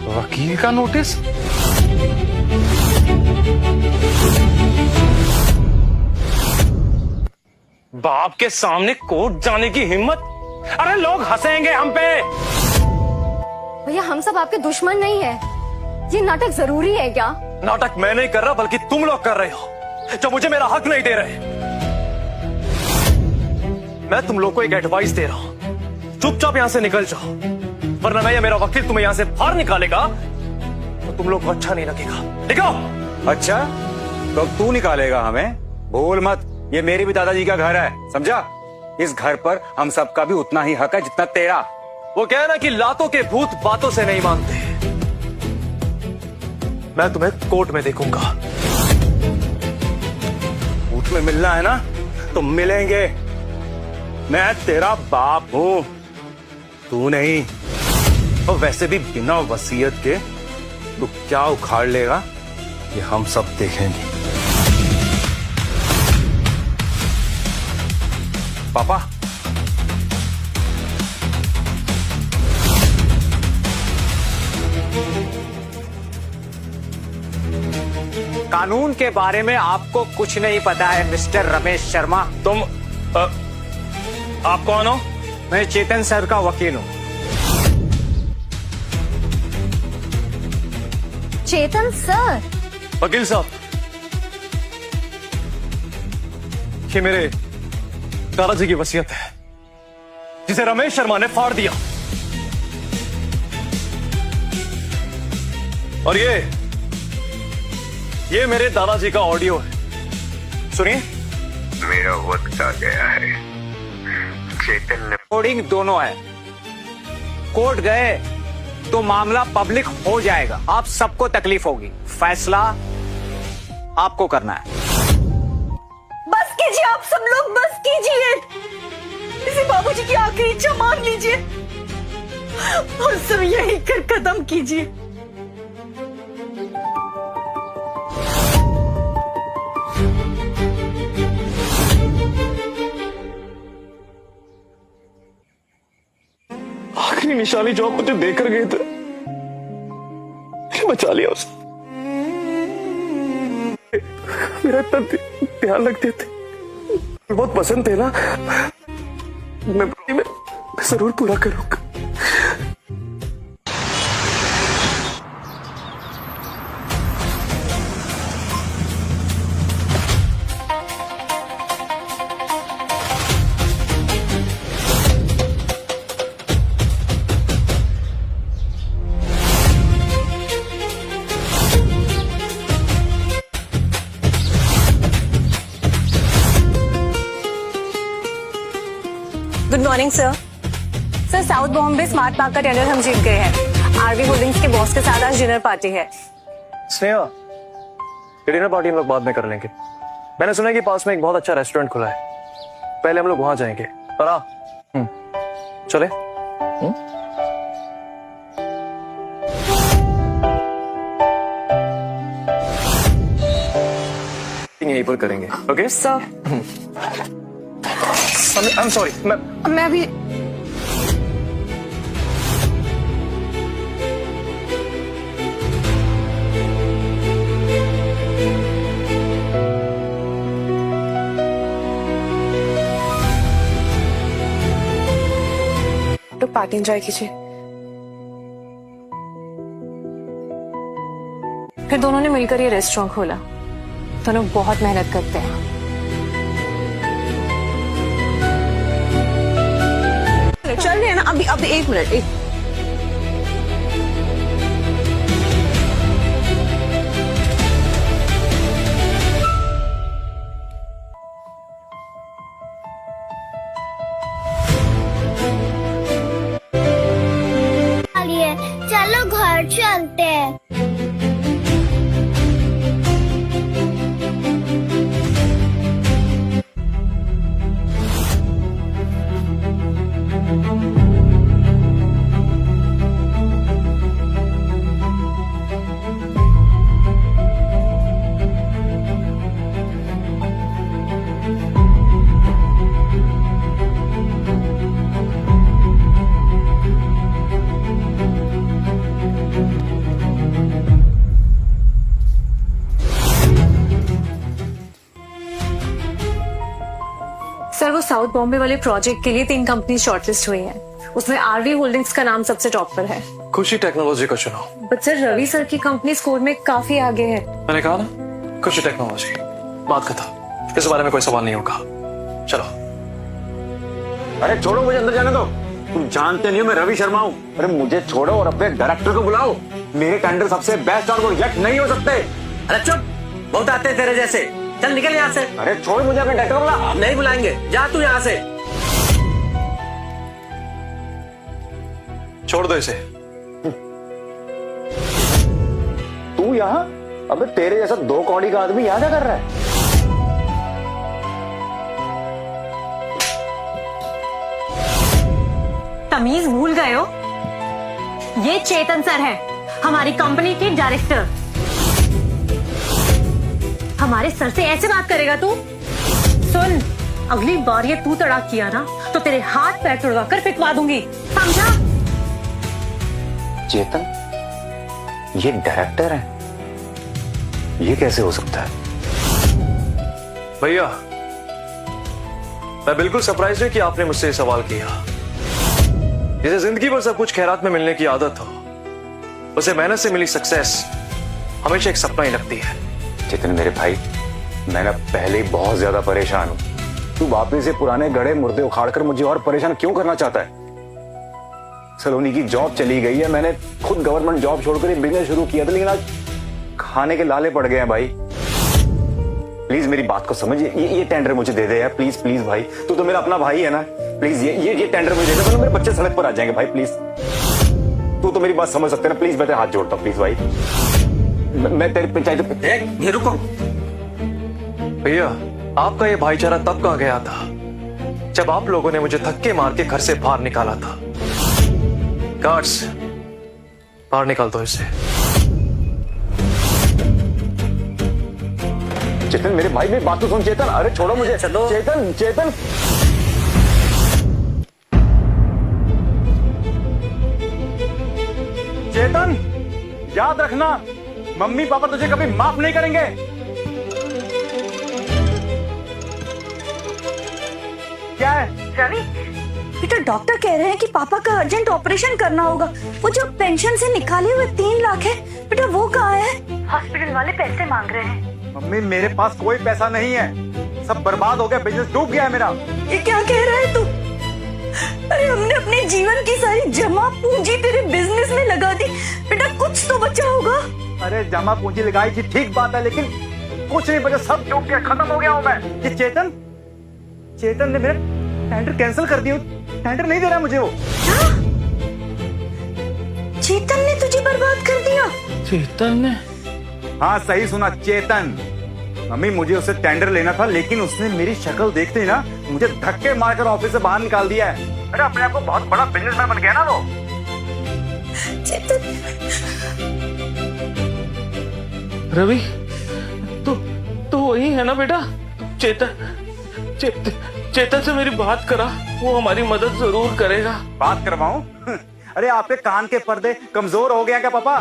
वकील का नोटिस। बाप के सामने कोर्ट जाने की हिम्मत? अरे लोग हंसेंगे हम पे। भैया हम सब आपके दुश्मन नहीं है। ये नाटक जरूरी है क्या? नाटक मैं नहीं कर रहा, बल्कि तुम लोग कर रहे हो, जो मुझे मेरा हक नहीं दे रहे। मैं तुम लोग को एक एडवाइस दे रहा हूं, चुपचाप यहां से निकल जाओ, वरना मैं या मेरा वकील तुम्हें यहां से बाहर निकालेगा तो तुम लोग को अच्छा नहीं लगेगा। निकलो। अच्छा, तो अब तू निकालेगा हमें? भूल मत, ये मेरे भी दादाजी का घर है, समझा? इस घर पर हम सबका भी उतना ही हक है जितना तेरा। वो कहना कि लातों के भूत बातों से नहीं मानते। मैं तुम्हें कोर्ट में देखूंगा। कोर्ट में मिलना है ना तो मिलेंगे। मैं तेरा बाप हूं, तू नहीं। और वैसे भी बिना वसीयत के तू क्या उखाड़ लेगा ये हम सब देखेंगे। पापा, कानून के बारे में आपको कुछ नहीं पता है मिस्टर रमेश शर्मा। तुम आप कौन हो? मैं चेतन सर का वकील हूँ। चेतन सर, वकील साहब, ये मेरे दादाजी की वसीयत है जिसे रमेश शर्मा ने फाड़ दिया। और ये मेरे दादाजी का ऑडियो है, सुनिए। मेरा वक्त आ गया है। चेतन ने रिकॉर्डिंग दोनों है। कोर्ट गए तो मामला पब्लिक हो जाएगा। आप सबको तकलीफ होगी। फैसला आपको करना है। बस कीजिए आप सब लोग, बस कीजिए। इसे बाबूजी की आखिरी इच्छा मान लीजिए और सब यही कर खत्म कीजिए। आखिरी निशानी जो आप मुझे देकर गए थे, बचा लिया उसने। मेरा इतना ध्यान रखते थे, बहुत पसंद थे ना। मैं जरूर पूरा करूंगा। Good morning sir. Sir, south Bombay smart park का टेंडर हम जीत गए हैं। आरवी होल्डिंग्स के बॉस के साथ आज डिनर पार्टी है। स्नेहा, ये डिनर पार्टी हम लोग बाद में कर लेंगे। मैंने सुना है कि पास में एक बहुत अच्छा रेस्टोरेंट खुला है, पहले हम लोग वहां जाएंगे। और चले? यहीं पर करेंगे। Okay sir. I am sorry, मैं भी तो पार्टी एंजॉय कीजिए। फिर दोनों ने मिलकर ये रेस्टोरेंट खोला। दोनों बहुत मेहनत करते हैं। चल रहे हैं ना, अभी एक मिनट। चलो घर चलते हैं। सर, वो साउथ बॉम्बे वाले प्रोजेक्ट के लिए 3 कंपनी शॉर्टलिस्ट हुई हैं। उसमें आरवी होल्डिंग्स का नाम सबसे टॉप पर है। खुशी टेक्नोलॉजी को चुनो। बट सर, रवि सर की कंपनी स्कोर में काफी आगे है। मैंने कहा ना, खुशी टेक्नोलॉजी। बात खत्म, इस बारे में कोई सवाल नहीं होगा। चलो। अरे छोड़ो, मुझे अंदर जाने दो। तुम जानते नहीं हो मैं रवि शर्मा हूँ। अरे मुझे छोड़ो और अपने डायरेक्टर को बुलाओ। मेरे टेंडर सबसे बेस्ट और प्रोजेक्ट नहीं हो सकते। अरे चुप, बहुत आते हैं तेरे जैसे। चल निकल यहाँ से। अरे छोड़ मुझे, अपने डायरेक्टर को बुला। नहीं बुलाएंगे, जा तू यहाँ से। छोड़ दो इसे। तू यहाँ? अबे तेरे जैसा 2 कौड़ी का आदमी यहाँ क्या कर रहा है? तमीज भूल गए हो? ये चेतन सर है, हमारी कंपनी के डायरेक्टर। हमारे सर से ऐसे बात करेगा तू? सुन, अगली बार ये तू तड़ाक किया ना तो तेरे हाथ पैर तोड़वा कर पिटवा दूंगी, समझा? चेतन, ये डायरेक्टर है? ये कैसे हो सकता है? भैया, मैं बिल्कुल सरप्राइज हूं कि आपने मुझसे ये सवाल किया। जिसे जिंदगी भर सब कुछ खैरात में मिलने की आदत हो, उसे मेहनत से मिली सक्सेस हमेशा एक सपना ही लगती है। चेतन मेरे भाई, मैं ना पहले ही बहुत ज्यादा परेशान हूँ। तू वापस से पुराने गड़े मुर्दे उखाड़ कर मुझे और परेशान क्यों करना चाहता है? सलोनी की जॉब चली गई है, मैंने खुद गवर्नमेंट जॉब छोड़कर बिजनेस शुरू किया था, लेकिन आज खाने के लाले पड़ गए हैं भाई। प्लीज मेरी बात को समझ, ये टेंडर मुझे दे दे यार, प्लीज प्लीज भाई। तू तो मेरा अपना भाई है ना, प्लीज ये टेंडर मुझे दे दे, वरना मेरे बच्चे सड़क पर आ जाएंगे भाई। प्लीज तू तो मेरी बात समझ सकते ना, प्लीज मैं तेरे हाथ जोड़ता हूँ प्लीज भाई। मैं तेरी पंचायत। ये रुको भैया, आपका ये भाईचारा तब कहाँ गया था जब आप लोगों ने मुझे धक्के मार के घर से बाहर निकाला था। गार्ड्स, बाहर निकाल दो इसे। चेतन मेरे भाई, मेरी बात तो सुन चेतन। अरे छोड़ो मुझे। चलो चेतन, चेतन चेतन, याद रखना मम्मी पापा तुझे कभी माफ नहीं करेंगे। क्या है रवि? बेटा डॉक्टर कह रहे हैं कि पापा का अर्जेंट ऑपरेशन करना होगा। वो जो पेंशन से निकाले हुए 3 लाख है, बेटा वो कहाँ है? हॉस्पिटल वाले पैसे मांग रहे हैं। मम्मी मेरे पास कोई पैसा नहीं है, सब बर्बाद हो गया, बिजनेस डूब गया है मेरा। ये क्या कह रहा है तू? अरे हमने अपने जीवन की सारी जमा पूंजी तेरे बिजनेस में लगा दी, बेटा कुछ तो बचा होगा। अरे जमा पूंजी लगाई थी, ठीक बात है, लेकिन कुछ नहीं बचा, सब डूब गया, खत्म हो गया हूँ मैं। ये चेतन ने मेरा टेंडर कैंसिल कर दिया, टेंडर नहीं दे रहा मुझे वो। क्या? चेतन ने तुझे बर्बाद कर दिया? चेतन ने? हाँ सही सुना, चेतन। मम्मी मुझे उससे टेंडर लेना था, लेकिन उसने मेरी शक्ल देखते ही ना मुझे धक्के मारकर ऑफिस से बाहर निकाल दिया है। अरे अपने आप को बहुत बड़ा बिजनेसमैन बन गया ना वो। चेतन। रवि, तो वही है ना बेटा? चेतन से मेरी बात करा, वो हमारी मदद जरूर करेगा। बात करवाऊं? अरे आपके कान के पर्दे कमजोर हो गया क्या पापा?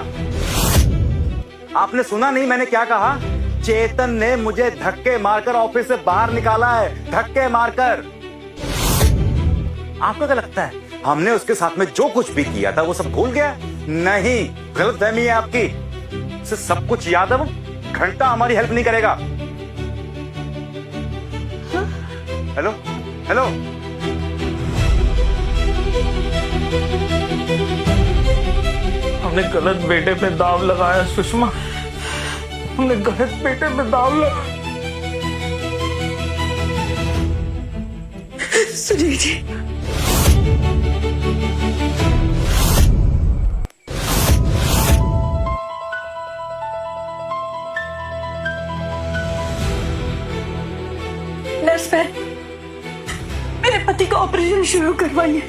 आपने सुना नहीं मैंने क्या कहा? चेतन ने मुझे धक्के मारकर ऑफिस से बाहर निकाला है, धक्के मारकर। आपको क्या लगता है हमने उसके साथ में जो कुछ भी किया था वो सब भूल गया? नहीं, गलतफहमी है आपकी। उसे सब कुछ याद है, वो घंटा हमारी हेल्प नहीं करेगा। हेलो हेलो, हमने गलत बेटे पे दाव लगाया सुषमा, हमने गलत बेटे पे दाव लगाया। सुनील जी, नर्स मैम, मेरे पति का ऑपरेशन शुरू करवाइए।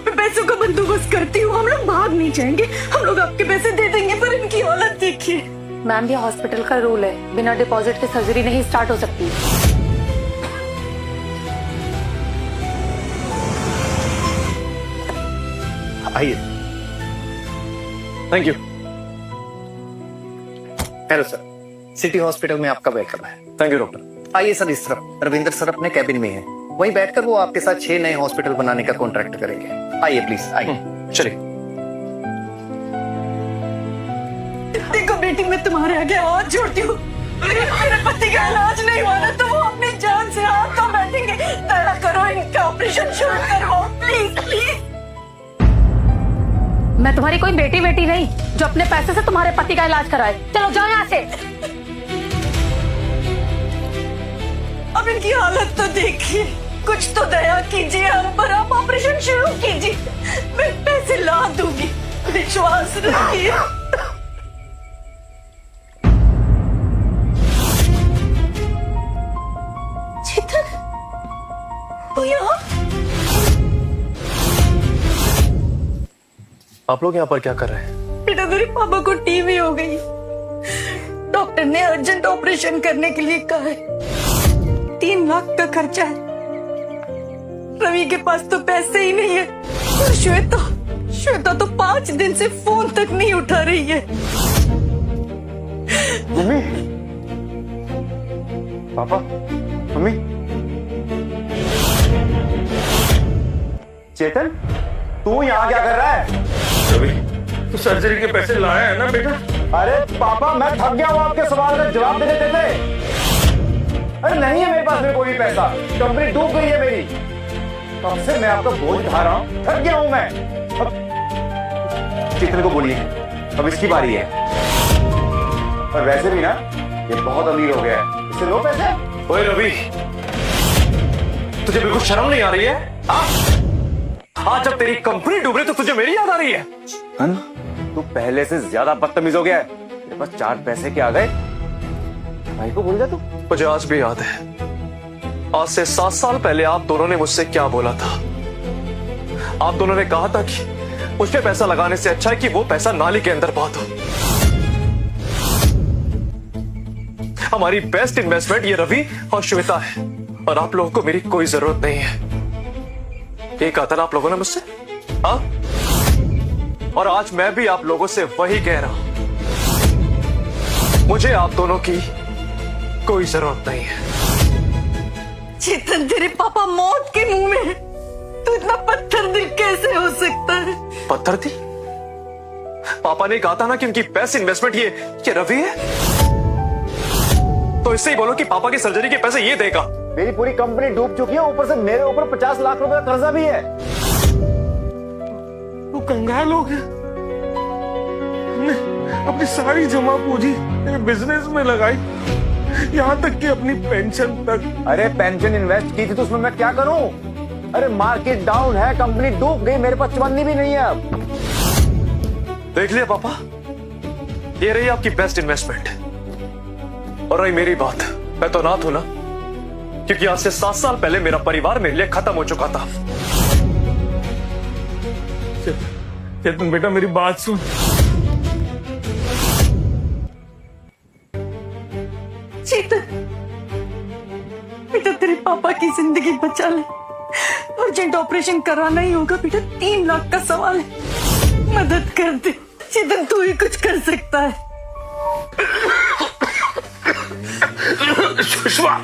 मैं पैसों का बंदोबस्त करती हूँ, हम लोग भाग नहीं जाएंगे, हम लोग आपके पैसे दे देंगे, पर इनकी हालत देखिए। मैम ये हॉस्पिटल का रूल है, बिना डिपॉजिट के सर्जरी नहीं स्टार्ट हो सकती। आइए। Thank you. Hello sir, city hospital में आपका वेलकम है। Thank you doctor. आइए सर इस तरफ, रविंद्र सर अपने कैबिन में हैं, वहीं बैठकर वो आपके साथ 6 नए हॉस्पिटल बनाने का कॉन्ट्रैक्ट करेंगे। आइए प्लीज, आइए। चलिए। देखो बेटी, मैं तुम्हारे आगे हाथ जोड़ती हूँ, मेरे पति का इलाज नहीं हुआ ना तो वो अपनी जान से हाथ तो बैठेंगे। दया करो, इनका ऑपरेशन शुरू करवाओ प्लीज प्लीज। मैं तुम्हारी कोई बेटी नहीं जो अपने पैसे से तुम्हारे पति का इलाज कराए। चलो जाओ यहाँ से। अब इनकी हालत तो देखिए, कुछ तो दया कीजिए हम पर, आप ऑपरेशन शुरू कीजिए, मैं पैसे ला दूंगी, विश्वास रखिए। चेतन, तू यहाँ? आप लोग यहाँ पर क्या कर रहे हैं? बेटा मेरे पापा को टीबी हो गई, डॉक्टर ने अर्जेंट ऑपरेशन करने के लिए कहा है, 3 लाख का खर्चा है। रवि के पास तो पैसे ही नहीं है, और श्वेता तो 5 दिन से फोन तक नहीं उठा रही है। मम्मी, पापा, मम्मी, चेतन, तू यहाँ क्या कर रहा है? तो सर्जरी के पैसे लाए हैं ना बेटा? अरे पापा, मैं थक गया हूँ आपके सवाल का जवाब देते देते। अरे नहीं है मेरे पास में कोई भी पैसा, कंपनी डूब गई है मेरी। अब से मैं आपका बोझ उठा रहा हूँ, थक गया हूँ मैं। चेतन को बोलिए, अब इसकी बारी है। और वैसे भी ना ये बहुत अमीर हो गया है, इसे लो पैसे। ओए रवि, तुझे बिल्कुल शर्म नहीं आ रही है? आज जब तेरी कंपनी डूब रही तो तुझे मेरी याद आ रही है? तू पहले से ज्यादा बदतमीज हो गया है। तेरे पास 4 पैसे के आ गए, भाई को भूल जा तू। मुझे आज भी याद है, आज से 7 साल पहले आप दोनों ने मुझसे क्या बोला था। आप दोनों ने कहा था कि मुझ पे पैसा लगाने से अच्छा है कि वो पैसा नाली के अंदर बहा दो। हमारी बेस्ट इन्वेस्टमेंट ये रवि और श्वेता है, और आप लोगों को मेरी कोई जरूरत नहीं है। ये कहा था ना आप लोगों ने मुझसे, हाँ? और आज मैं भी आप लोगों से वही कह रहा हूं, मुझे आप दोनों की कोई जरूरत नहीं है। चेतन, तेरे पापा मौत के मुंह में है, तू इतना पत्थर दिल कैसे हो सकता है? पत्थर दिल? पापा ने कहा था ना कि उनकी बेस्ट इन्वेस्टमेंट ये रवि है, तो इससे ही बोलो कि पापा की सर्जरी के पैसे ये देगा। मेरी पूरी कंपनी डूब चुकी है, ऊपर से मेरे ऊपर 50 लाख रुपए का कर्जा भी है। वो कंगाल हो गया, अपनी सारी जमा पूंजी मेरे बिजनेस में लगाई, यहाँ तक कि अपनी पेंशन तक। अरे पेंशन इन्वेस्ट की थी तो उसमें मैं क्या करूं? अरे मार्केट डाउन है, कंपनी डूब गई, मेरे पास चवन्नी भी नहीं है अब। देख लिया पापा, ये रही आपकी बेस्ट इन्वेस्टमेंट। और रही मेरी बात, मैं तो अनाथ हूं ना, क्योंकि आज से 7 साल पहले मेरा परिवार मेरे लिए खत्म हो चुका था। चेतन बेटा, मेरी बात सुन। चेतन बेटा, तेरे पापा की जिंदगी बचा ले, अर्जेंट ऑपरेशन कराना ही होगा बेटा, 3 लाख का सवाल है, मदद कर दे चेतन, तू ही कुछ कर सकता है। सुषमा,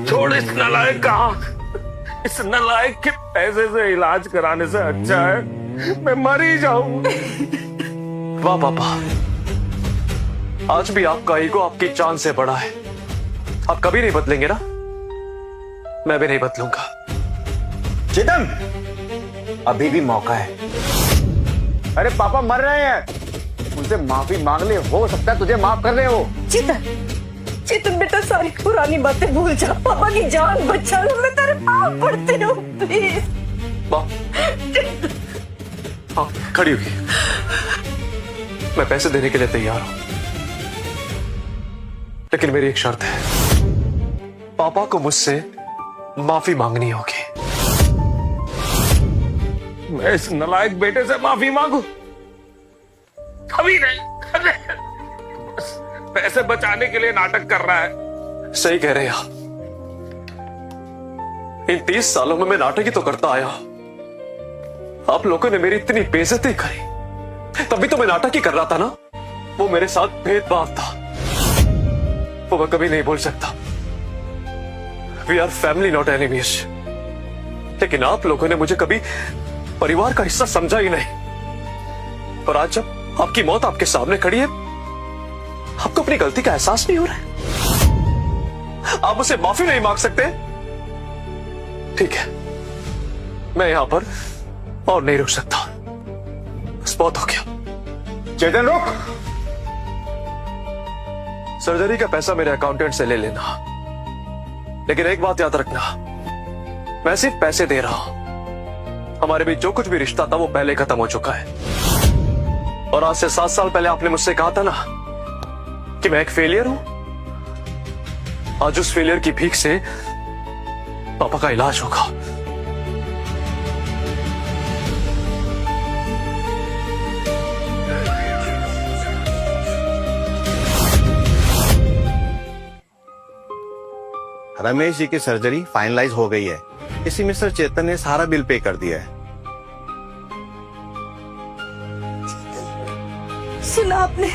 छोड़ इस नालायक का आंख। इस नालायक के पैसे से इलाज कराने से अच्छा है मैं मर ही जाऊं। वाह पापा, आज भी आपका ईगो आपकी जान से बड़ा है। आप कभी नहीं बदलेंगे ना, मैं भी नहीं बदलूंगा। चेतन, अभी भी मौका है। अरे पापा मर रहे हैं, उनसे माफी मांग ले, हो सकता है तुझे माफ कर दे वो। चेतन बेटा, सारी पुरानी बातें भूल जा, पापा की जान बचा लो, मैं तेरे पाँव पड़ती हूँ, प्लीज। हाँ, खड़ी हुई, मैं पैसे देने के लिए तैयार हूं, लेकिन मेरी एक शर्त है, पापा को मुझसे माफी मांगनी होगी। मैं इस नालायक बेटे से माफी मांगू? कभी नहीं। पैसे बचाने के लिए नाटक कर रहा है। सही कह रहे हैं आप। इन 30 सालों में मैं नाटक ही तो करता आया। आप लोगों ने मेरी इतनी बेइज्जती करी, तभी तो मैं नाटक ही कर रहा था ना। वो मेरे साथ भेदभाव था, वो मैं कभी नहीं भूल सकता। We are family not enemies. लेकिन आप लोगों ने मुझे कभी परिवार का हिस्सा समझा ही नहीं। और आज जब आपकी मौत आपके सामने खड़ी है, आपको अपनी गलती का एहसास नहीं हो रहा है? आप मुझसे माफी नहीं मांग सकते? ठीक है, मैं यहां पर और नहीं रुक सकता, बस बहुत हो गया। चेतन रुक। सर्जरी का पैसा मेरे अकाउंटेंट से ले लेना, लेकिन एक बात याद रखना, मैं सिर्फ पैसे दे रहा हूं। हमारे बीच जो कुछ भी रिश्ता था वो पहले खत्म हो चुका है। और आज से 7 साल पहले आपने मुझसे कहा था ना कि मैं एक फेलियर हूं। आज उस फेलियर की भीख से पापा का इलाज होगा। रमेश जी की सर्जरी फाइनलाइज हो गई है, इसी में सर चेतन ने सारा बिल पे कर दिया है। सुना आपने,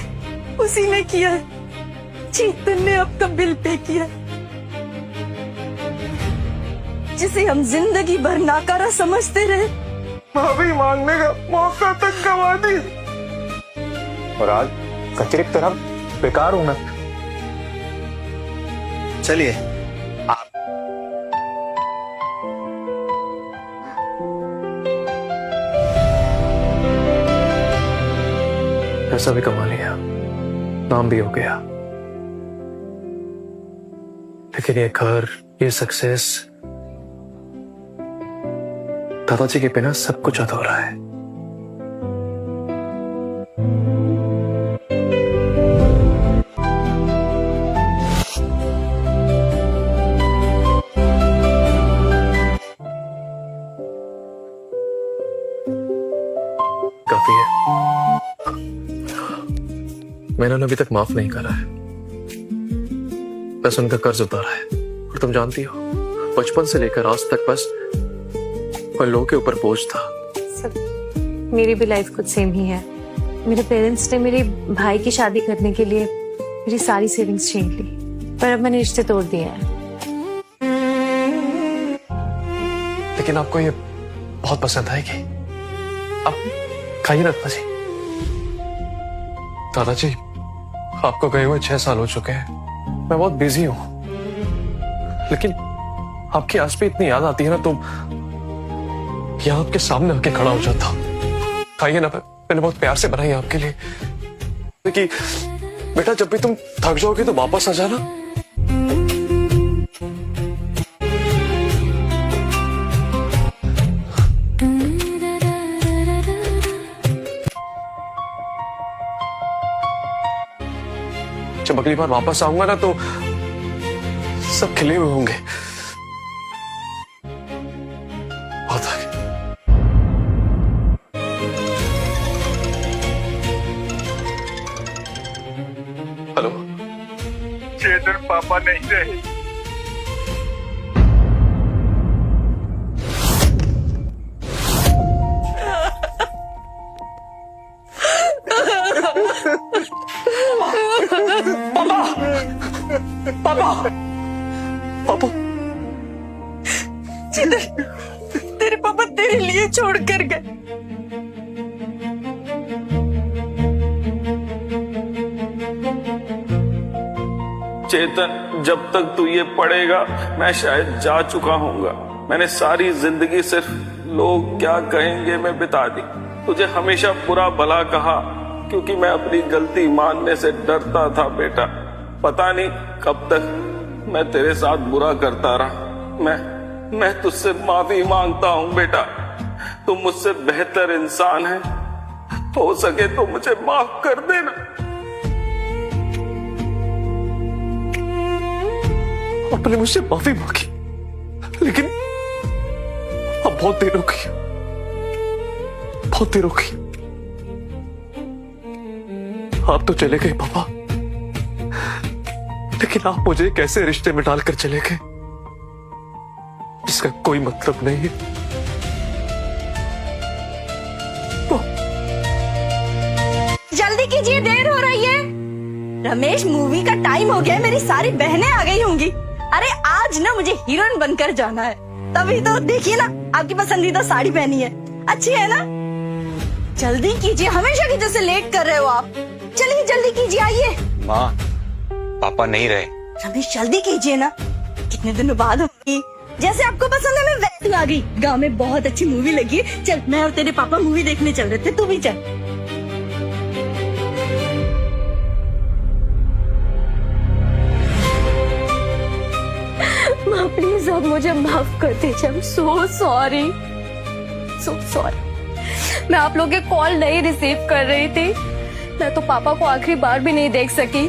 उसी ने किया है, चेतन ने आपका बिल पे किया, जिसे हम जिंदगी भर नाकारा समझते रहे, माफी मांगने का मौका तक गवा दिया। और आज कचरे की तरह बेकार हूं मैं। चलिए पैसा भी कमा लिया, नाम भी हो गया, लेकिन ये घर, ये सक्सेस, दादाजी के बिना सब कुछ अधूरा है। काफी है, मैंने उन्हें अभी तक माफ नहीं करा है, बस उनका कर्ज उतारा है। और तुम जानती हो, बचपन से लेकर आज तक बस पल्लों के ऊपर बोझ था। सब मेरी भी लाइफ कुछ सेम ही है। मेरे पेरेंट्स ने मेरे भाई की शादी करने के लिए मेरी सारी सेविंग्स छीन ली, पर अब मैंने रिश्ते तोड़ दिए हैं। लेकिन आपको ये बहुत पसंद आएगी, आप खाइए ना दादाजी। दादाजी, आपको गए हुए 6 साल हो चुके हैं, मैं बहुत बिजी हूं, लेकिन आपकी आज भी इतनी याद आती है ना, तो यहाँ आपके सामने आके खड़ा हो जाता हूं। खाइए ना, मैंने बहुत प्यार से बनाई है आपके लिए। कि बेटा, जब भी तुम थक जाओगे तो वापस आ जाना। जब अगली बार वापस आऊंगा ना, तो सब खिले हुए होंगे। बहुत आगे। हेलो, चेतन पापा नहीं रहे। पापा, पापा, तेरे पापा तेरे लिए छोड़ कर गए। चेतन, जब तक तू ये पढ़ेगा मैं शायद जा चुका हूँगा। मैंने सारी जिंदगी सिर्फ लोग क्या कहेंगे में बिता दी। तुझे हमेशा बुरा भला कहा क्योंकि मैं अपनी गलती मानने से डरता था बेटा। पता नहीं कब तक मैं तेरे साथ बुरा करता रहा। मैं तुझसे माफी मांगता हूँ बेटा। तुम मुझसे बेहतर इंसान है, हो सके तो मुझे माफ कर देना। आपने मुझसे माफी मांगी, लेकिन अब बहुत देर हो गई, बहुत देर हो गई। आप तो चले गए पापा, लेकिन आप मुझे कैसे रिश्ते में डालकर चले गए, इसका कोई मतलब नहीं है। जल्दी कीजिए, देर हो रही है। रमेश, मूवी का टाइम हो गया है, मेरी सारी बहनें आ गई होंगी। अरे आज ना मुझे हीरोइन बनकर जाना है, तभी तो देखिए ना, आपकी पसंदीदा साड़ी पहनी है, अच्छी है ना। जल्दी कीजिए, हमेशा की जैसे लेट कर रहे हो आप। चलिए जल्दी कीजिए, आइए। माँ, पापा नहीं रहे। रमेश जल्दी कीजिए ना, कितने दिनों बाद होगी। जैसे आपको पसंद है मैं वैसे आ गई। गाँव में बहुत अच्छी मूवी लगी है, चल मैं और तेरे पापा मूवी देखने चल रहे थे, तू भी चल। माँ प्लीज अब मुझे माफ कर दीजिए। I'm so sorry, so sorry। मैं आप लोगों के कॉल नहीं रिसीव कर रही थी, मैं तो पापा को आखिरी बार भी नहीं देख सकी।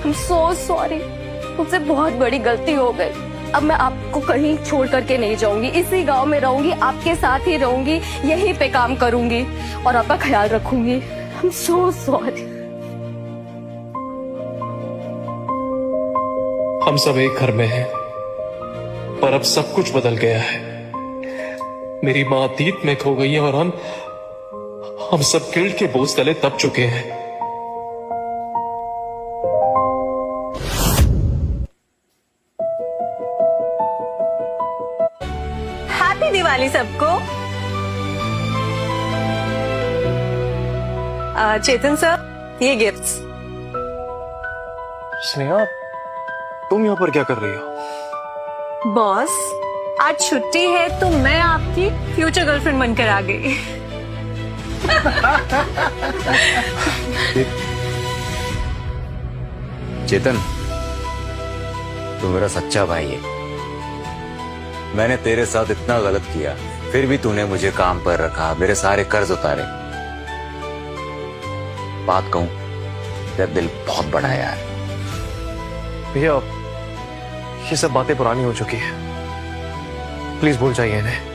I'm so sorry, मुझसे बहुत बड़ी गलती हो गई। अब मैं आपको कहीं छोड़ करके नहीं जाऊंगी, इसी गांव में रहूंगी, आपके साथ ही रहूंगी, यहीं पे काम करूंगी और आपका ख्याल रखूंगी। I'm so sorry। हम सब एक घर में हैं, पर अब सब कुछ बदल गया है। मेरी माँ अतीत में खो गई है और हम सब गिल्ट के बोझ तले दब चुके हैं। हैप्पी दिवाली सबको। चेतन सर, ये गिफ्ट्स। स्नेहा, तुम यहाँ पर क्या कर रही हो? बॉस, आज छुट्टी है तो मैं आपकी फ्यूचर गर्लफ्रेंड बनकर आ गई। चेतन, तू मेरा सच्चा भाई है। मैंने तेरे साथ इतना गलत किया, फिर भी तूने मुझे काम पर रखा, मेरे सारे कर्ज उतारे। बात कहूं, तेरा दिल बहुत बड़ा है यार। भैया, ये सब बातें पुरानी हो चुकी है, प्लीज भूल जाइए इन्हें।